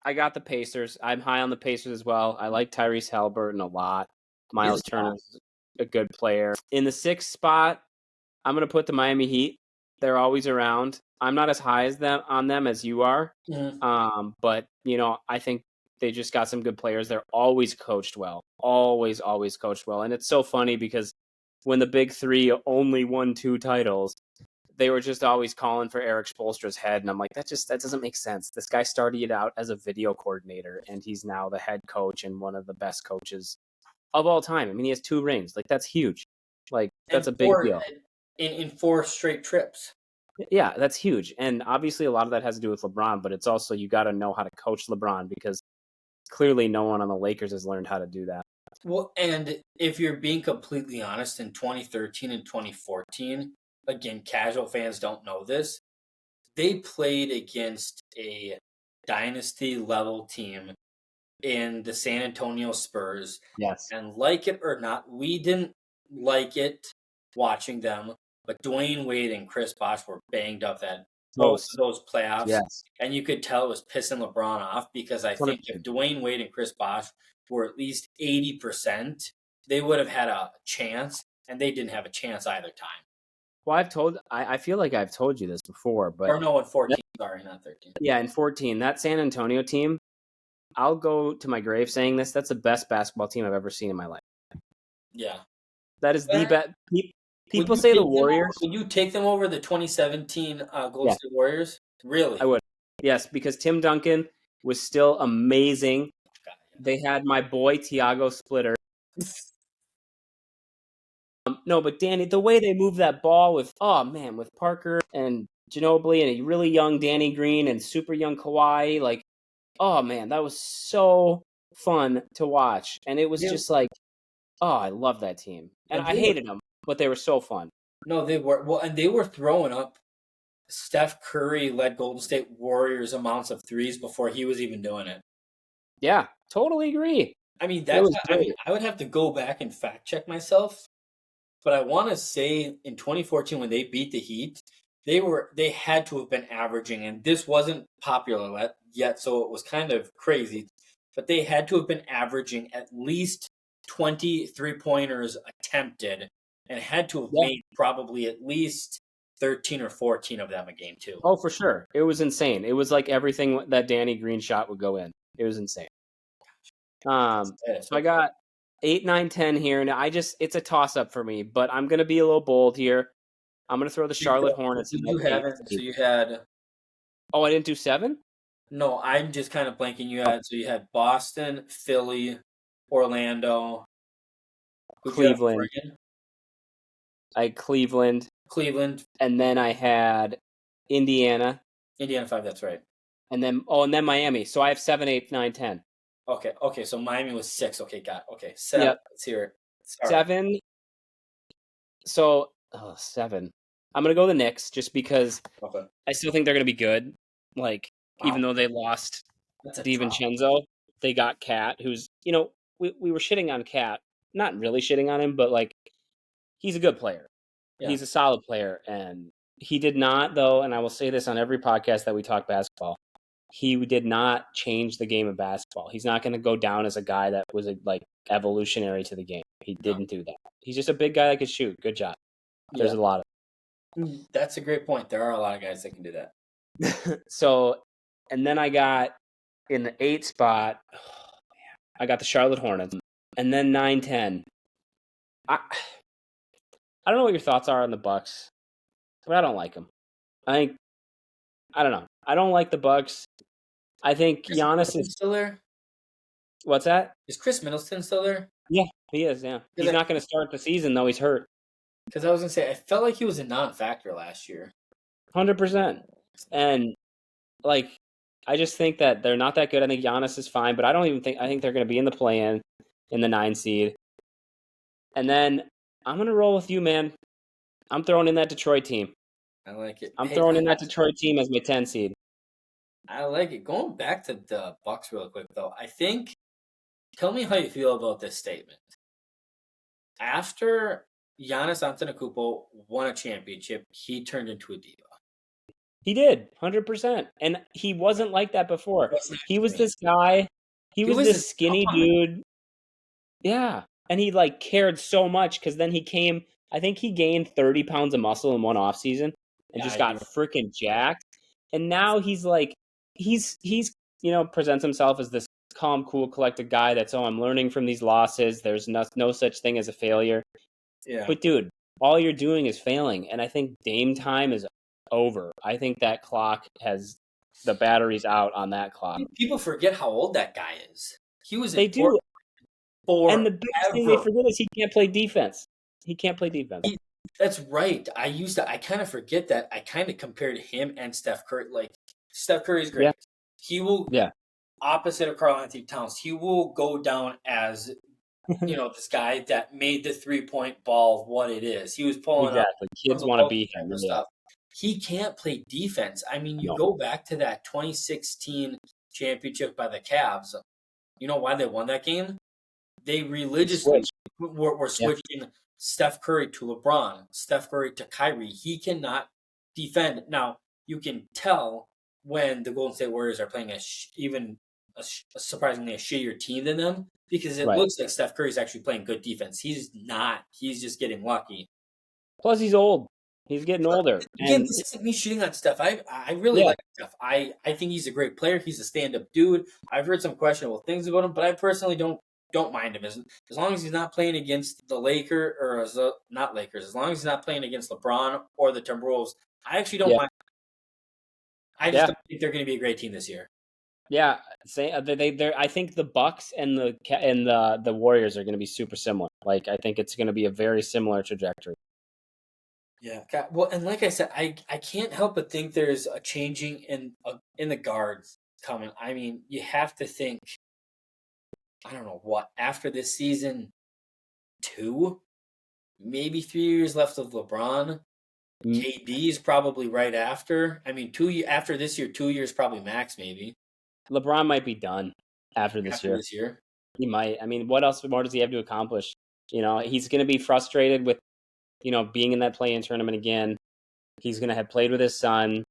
I got the Pacers. I'm high on the Pacers as well. I like Tyrese Haliburton a lot. Miles Turner's a good player. In the 6th spot, I'm going to put the Miami Heat. They're always around. I'm not as high on them as you are. Mm-hmm. But, I think they just got some good players. They're always coached well. Always coached well. And it's so funny because when the big 3 only won 2 titles, they were just always calling for Eric Spoelstra's head. And I'm like, that doesn't make sense. This guy started out as a video coordinator, and he's now the head coach and one of the best coaches of all time. I mean, he has 2 rings. Like, that's huge. Like, that's a big deal. In 4 straight trips. Yeah, that's huge. And obviously a lot of that has to do with LeBron, but it's also, you got to know how to coach LeBron, because clearly no one on the Lakers has learned how to do that. Well, and if you're being completely honest, in 2013 and 2014, again, casual fans don't know this, they played against a dynasty-level team in the San Antonio Spurs. Yes. And like it or not, we didn't like it watching them, but Dwayne Wade and Chris Bosh were banged up both of those playoffs. Yes. And you could tell it was pissing LeBron off, because I think if Dwayne Wade and Chris Bosh were at least 80%, they would have had a chance, and they didn't have a chance either time. Well, I feel like I've told you this before, but... Or no, in 14, sorry, not 13. Yeah, in 14, that San Antonio team, I'll go to my grave saying this, that's the best basketball team I've ever seen in my life. Yeah. That is the best... People say the Warriors... Would you take them over the 2017 Golden State Warriors? Really? I would. Yes, because Tim Duncan was still amazing. God, They had my boy Tiago Splitter. No, but Danny, the way they move that ball with with Parker and Ginobili and a really young Danny Green and super young Kawhi, like, oh man, that was so fun to watch. And it was yeah. just like, oh, I love that team. And And I they were hated them, but they were so fun. no, they were well, and they were throwing up. Steph Curry led Golden State Warriors amounts of threes before he was even doing it. Yeah, totally agree. I mean, It was I mean, great. I would have to go back and fact check myself, but I want to say in 2014 when they beat the Heat, they had to have been averaging, and this wasn't popular yet, so it was kind of crazy, but they had to have been averaging at least 23 pointers attempted, and had to have Yeah. made probably at least 13 or 14 of them a game too. Oh, for sure. It was insane. It was like everything that Danny Green shot would go in. It was insane. So I got 8, 9, 10 here, and it's a toss up for me, but I'm gonna be a little bold here. I'm gonna throw the Charlotte Hornets in You that 8th haven't. So seed. you had Oh, I didn't do 7? no. I'm just kind of blanking. Oh, You had Boston, Philly, Orlando. Who'd you have before Cleveland. again? I had Cleveland, Cleveland, and then I had Indiana, Indiana 5. That's right. and then Miami. So I have 7, 8, 9, 10. Okay. So Miami was 6. Okay, got it. Okay, 7. Yep. Let's hear it. Sorry. 7. So 7. I'm gonna go the Knicks just because Okay. I still think they're gonna be good. Like, even Wow, though they lost that's a drop. DiVincenzo, they got Cat, who's we were shitting on Cat, not really shitting on him, but like he's a good player. Yeah. He's a solid player, and he did not though. And I will say this on every podcast that we talk basketball. He did not change the game of basketball. He's not going to go down as a guy that was like evolutionary to the game. He No. didn't do that. He's just a big guy that could shoot. Good job. There's Yeah. a lot That's a great point. There are a lot of guys that can do that. of so, and then I got in the 8th spot. I got the Charlotte Hornets, and then 9, 10. I don't know what your thoughts are on the Bucks, but I don't like them. I don't know. I don't like the Bucks. I think Chris Giannis Middleton is. still there? What's that? Is Chris Middleton still there? Yeah, he is. Yeah, he's not going to start the season though. He's hurt. Because I was gonna say I felt like he was a non-factor last year. 100%. And like, I just think that they're not that good. I think Giannis is fine, but I don't even think. I think they're going to be in the play-in, in the 9 seed. And then I'm going to roll with you, man. I'm throwing in that Detroit team. I like it. I'm Hey, throwing in that Detroit team as my 10 seed. I like it. Going back to the Bucks real quick though, I think. Tell me how you feel about this statement. After Giannis Antetokounmpo won a championship, he turned into a diva. He did, 100%. And he wasn't like that before. Wasn't He was actually. this guy. He was was this this skinny star. dude. Yeah. And he like cared so much because then I think he gained 30 pounds of muscle in one offseason and Yeah, just I got do. freaking jacked. And now he's like, he's presents himself as this calm, cool, collected guy that's, oh, I'm learning from these losses. There's no such thing as a failure. Yeah. But dude, all you're doing is failing. And I think Dame time is over. I think that clock the battery's out on that clock. People forget how old that guy is. He was They do. forever. And the biggest thing they forget is he can't play defense. He can't play defense. That's right. I kind of forget that. I kind of compared him and Steph Curry. Like, Steph Curry's great. Yeah. He will, opposite of Karl Anthony Towns, he will go down as, this guy that made the 3-point ball what it is. He was pulling up. Kids want to be him. Stuff. He can't play defense. I mean, you go back to that 2016 championship by the Cavs. You know why they won that game? They religiously were switching Steph Curry to LeBron, Steph Curry to Kyrie. He cannot defend. Now, you can tell when the Golden State Warriors are playing surprisingly a shittier team than them because it looks like Steph Curry's actually playing good defense. He's not. He's just getting lucky. Plus, he's old. He's getting older. Again, this isn't me shitting on Steph. I really like Steph. I think he's a great player. He's a stand-up dude. I've heard some questionable things about him, but I personally don't mind him as long as he's not playing against the Lakers or not Lakers. As long as he's not playing against LeBron or the Timberwolves, I actually don't mind. I just don't think they're going to be a great team this year. Yeah, they're. I think the Bucks and the Warriors are going to be super similar. Like I think it's going to be a very similar trajectory. Yeah. Well, and like I said, I can't help but think there's a changing in the guards coming. I mean, you have to think. I don't know what after this season, 2, maybe 3 years left of LeBron. KD is probably right after. I mean, after this year, 2 years probably max, maybe LeBron might be done after this after year. this year. He might. I mean, what else more does he have to accomplish? He's going to be frustrated with, being in that play-in tournament again. He's going to have played with his son.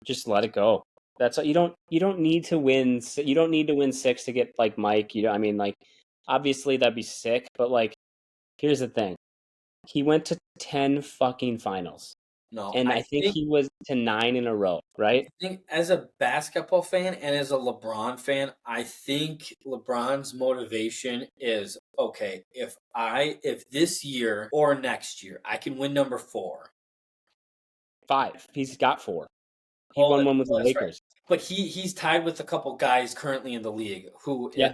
Just let it go. That's all. You don't need to win. You don't need to win 6 to get like Mike. I mean, like, obviously that'd be sick. But like, here's the thing. He went to 10 fucking finals. No, And I think he was to 9 in a row, right? I think as a basketball fan and as a LeBron fan, I think LeBron's motivation is okay, if this year or next year I can win number 4. 5. He's got 4. He won one with the That's right. Lakers. But he's tied with a couple guys currently in the league who Yeah.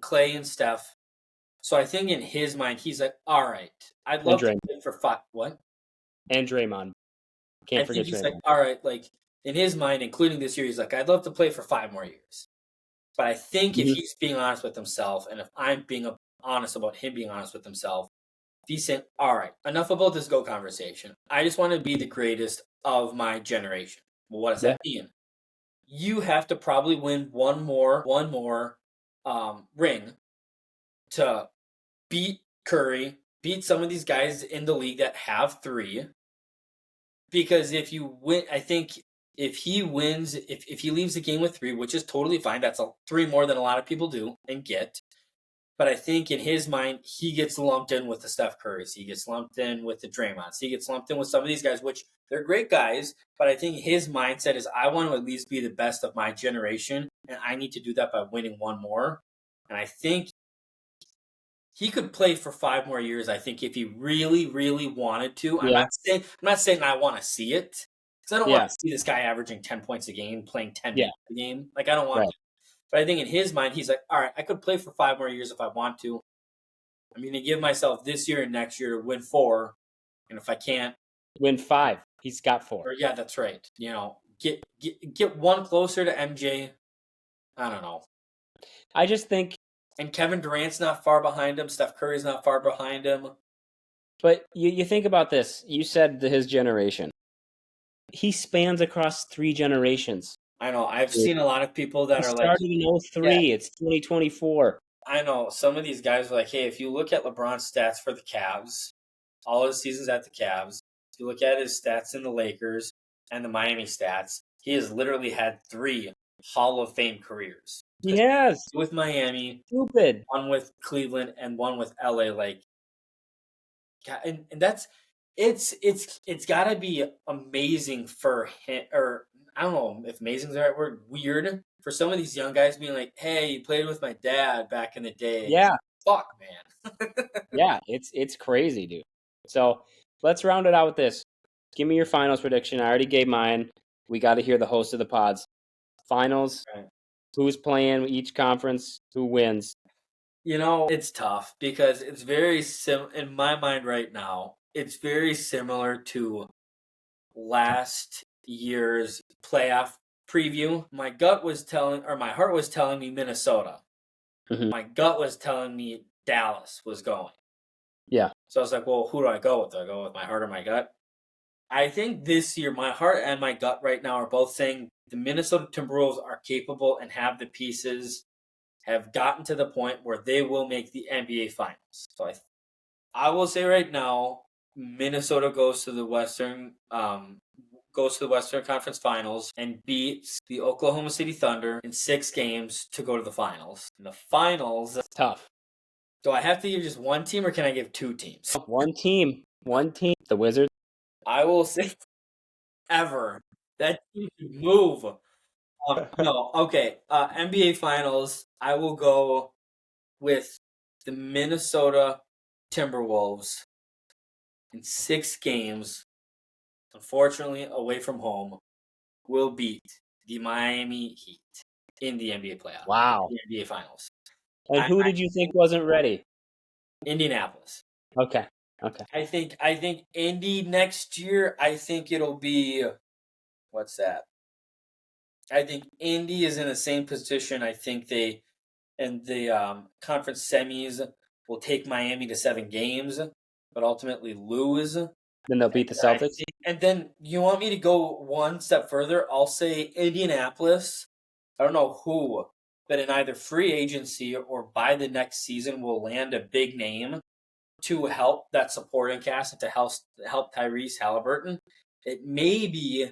Clay and Steph. So I think in his mind he's like, all right, I'd love to play for 5. What? And Draymond. Can't forget he's Draymond. like, all right, like in his mind, including this year, he's like, I'd love to play for 5 more years. But I think if he's being honest with himself, and if I'm being honest about him being honest with himself, if he's saying, all right, enough about this GOAT conversation. I just want to be the greatest of my generation. Well, what does that mean? You have to probably win one more ring to beat Curry, beat some of these guys in the league that have 3. Because if you win, I think if he wins, if he leaves the game with 3, which is totally fine, that's 3 more than a lot of people do and get. But I think in his mind, he gets lumped in with the Steph Currys. He gets lumped in with the Draymonds. He gets lumped in with some of these guys, which they're great guys. But I think his mindset is, I want to at least be the best of my generation, and I need to do that by winning one more. And I think he could play for 5 more years, I think, if he really, really wanted to. Yeah. I'm not saying I want to see it, because I don't want to see this guy averaging 10 points a game, playing 10 minutes a game. Like, I don't want to. But I think in his mind, he's like, all right, I could play for 5 more years if I want to. I'm going to give myself this year and next year to win 4. And if I can't win 5, he's got 4. Or, yeah, that's right. Get one closer to MJ. I don't know. I just think. And Kevin Durant's not far behind him. Steph Curry's not far behind him. But you think about this. You said his generation. He spans across 3 generations. I know. I've seen a lot of people that are like... started in 03. Yeah. It's 2024. I know. Some of these guys are like, hey, if you look at LeBron's stats for the Cavs, all his seasons at the Cavs, if you look at his stats in the Lakers and the Miami stats, he has literally had 3 Hall of Fame careers. Yes. With Miami. Stupid. One with Cleveland and one with LA. Like, and that's... It's got to be amazing for him, or I don't know if amazing is the right word, weird for some of these young guys being like, hey, you played with my dad back in the day. Yeah. Fuck, man. Yeah, it's crazy, dude. So let's round it out with this. Give me your finals prediction. I already gave mine. We got to hear the host of the pods. Finals, right. Who's playing each conference, who wins? It's tough because it's very in my mind right now, it's very similar to last year's playoff preview. My heart was telling me Minnesota. Mm-hmm. My gut was telling me Dallas was going. Yeah. So I was like, well, who do I go with? Do I go with my heart or my gut? I think this year, my heart and my gut right now are both saying the Minnesota Timberwolves are capable and have the pieces, have gotten to the point where they will make the NBA Finals. So I will say right now, Minnesota goes to the Western Conference Finals and beats the Oklahoma City Thunder in 6 games to go to the finals. In the finals, that's tough. Do I have to give just one team, or can I give 2 teams? One team. The Wizards. I will say ever that team should move. No, okay. NBA Finals. I will go with the Minnesota Timberwolves in 6 games. Unfortunately, away from home, will beat the Miami Heat in the NBA playoff. Wow. The NBA Finals. And who did you think wasn't ready? Indianapolis. Okay. I think Indy next year. I think it'll be what's that? I think Indy is in the same position. I think they in the conference semis will take Miami to 7 games, but ultimately lose. Then they'll beat the Celtics. And then you want me to go one step further? I'll say Indianapolis. I don't know who, but in either free agency or by the next season will land a big name to help that supporting cast and to help Tyrese Halliburton. It may be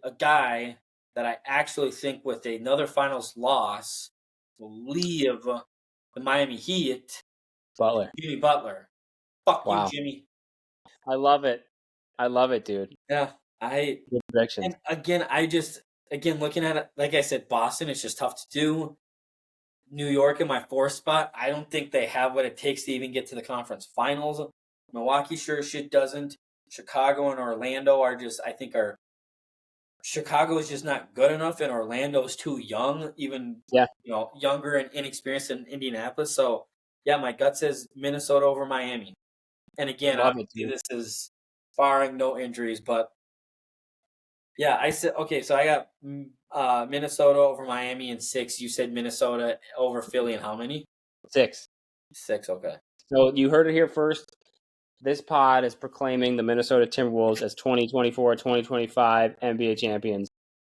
a guy that I actually think with another finals loss will leave the Miami Heat. Butler. Jimmy Butler. Fuck Wow. you, Jimmy. I love it. I love it, dude. Yeah, Good predictions. and again looking at it, like I said, Boston is just tough to do. New York in my 4th spot. I don't think they have what it takes to even get to the conference finals. Milwaukee sure as shit doesn't. Chicago and Orlando are just, I think, are Chicago is just not good enough, and Orlando's too young, even younger and inexperienced than Indianapolis. So yeah, my gut says Minnesota over Miami. And again, obviously this is barring no injuries, but yeah, I said okay. So I got Minnesota over Miami in 6. You said Minnesota over Philly in how many? 6. 6. Okay. So you heard it here first. This pod is proclaiming the Minnesota Timberwolves as 2024-2025 NBA champions.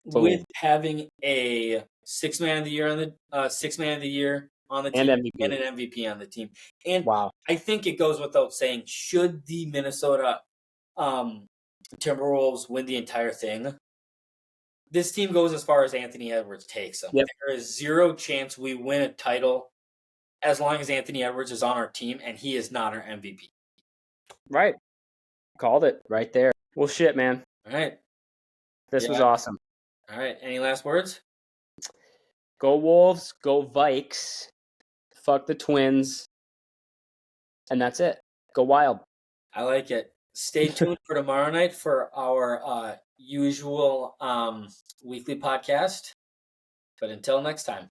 Boom. With having a 6th man of the year on the 6th man of the year on the team and and an MVP on the team. And wow. I think it goes without saying, should the Minnesota Timberwolves win the entire thing, this team goes as far as Anthony Edwards takes them. Yep. There is zero chance we win a title as long as Anthony Edwards is on our team, and he is not our MVP. Right. Called it right there. Well, shit, man. All right. This was awesome. All right. Any last words? Go Wolves. Go Vikes. Fuck the Twins. And that's it. Go Wild. I like it. Stay tuned for tomorrow night for our usual weekly podcast. But until next time.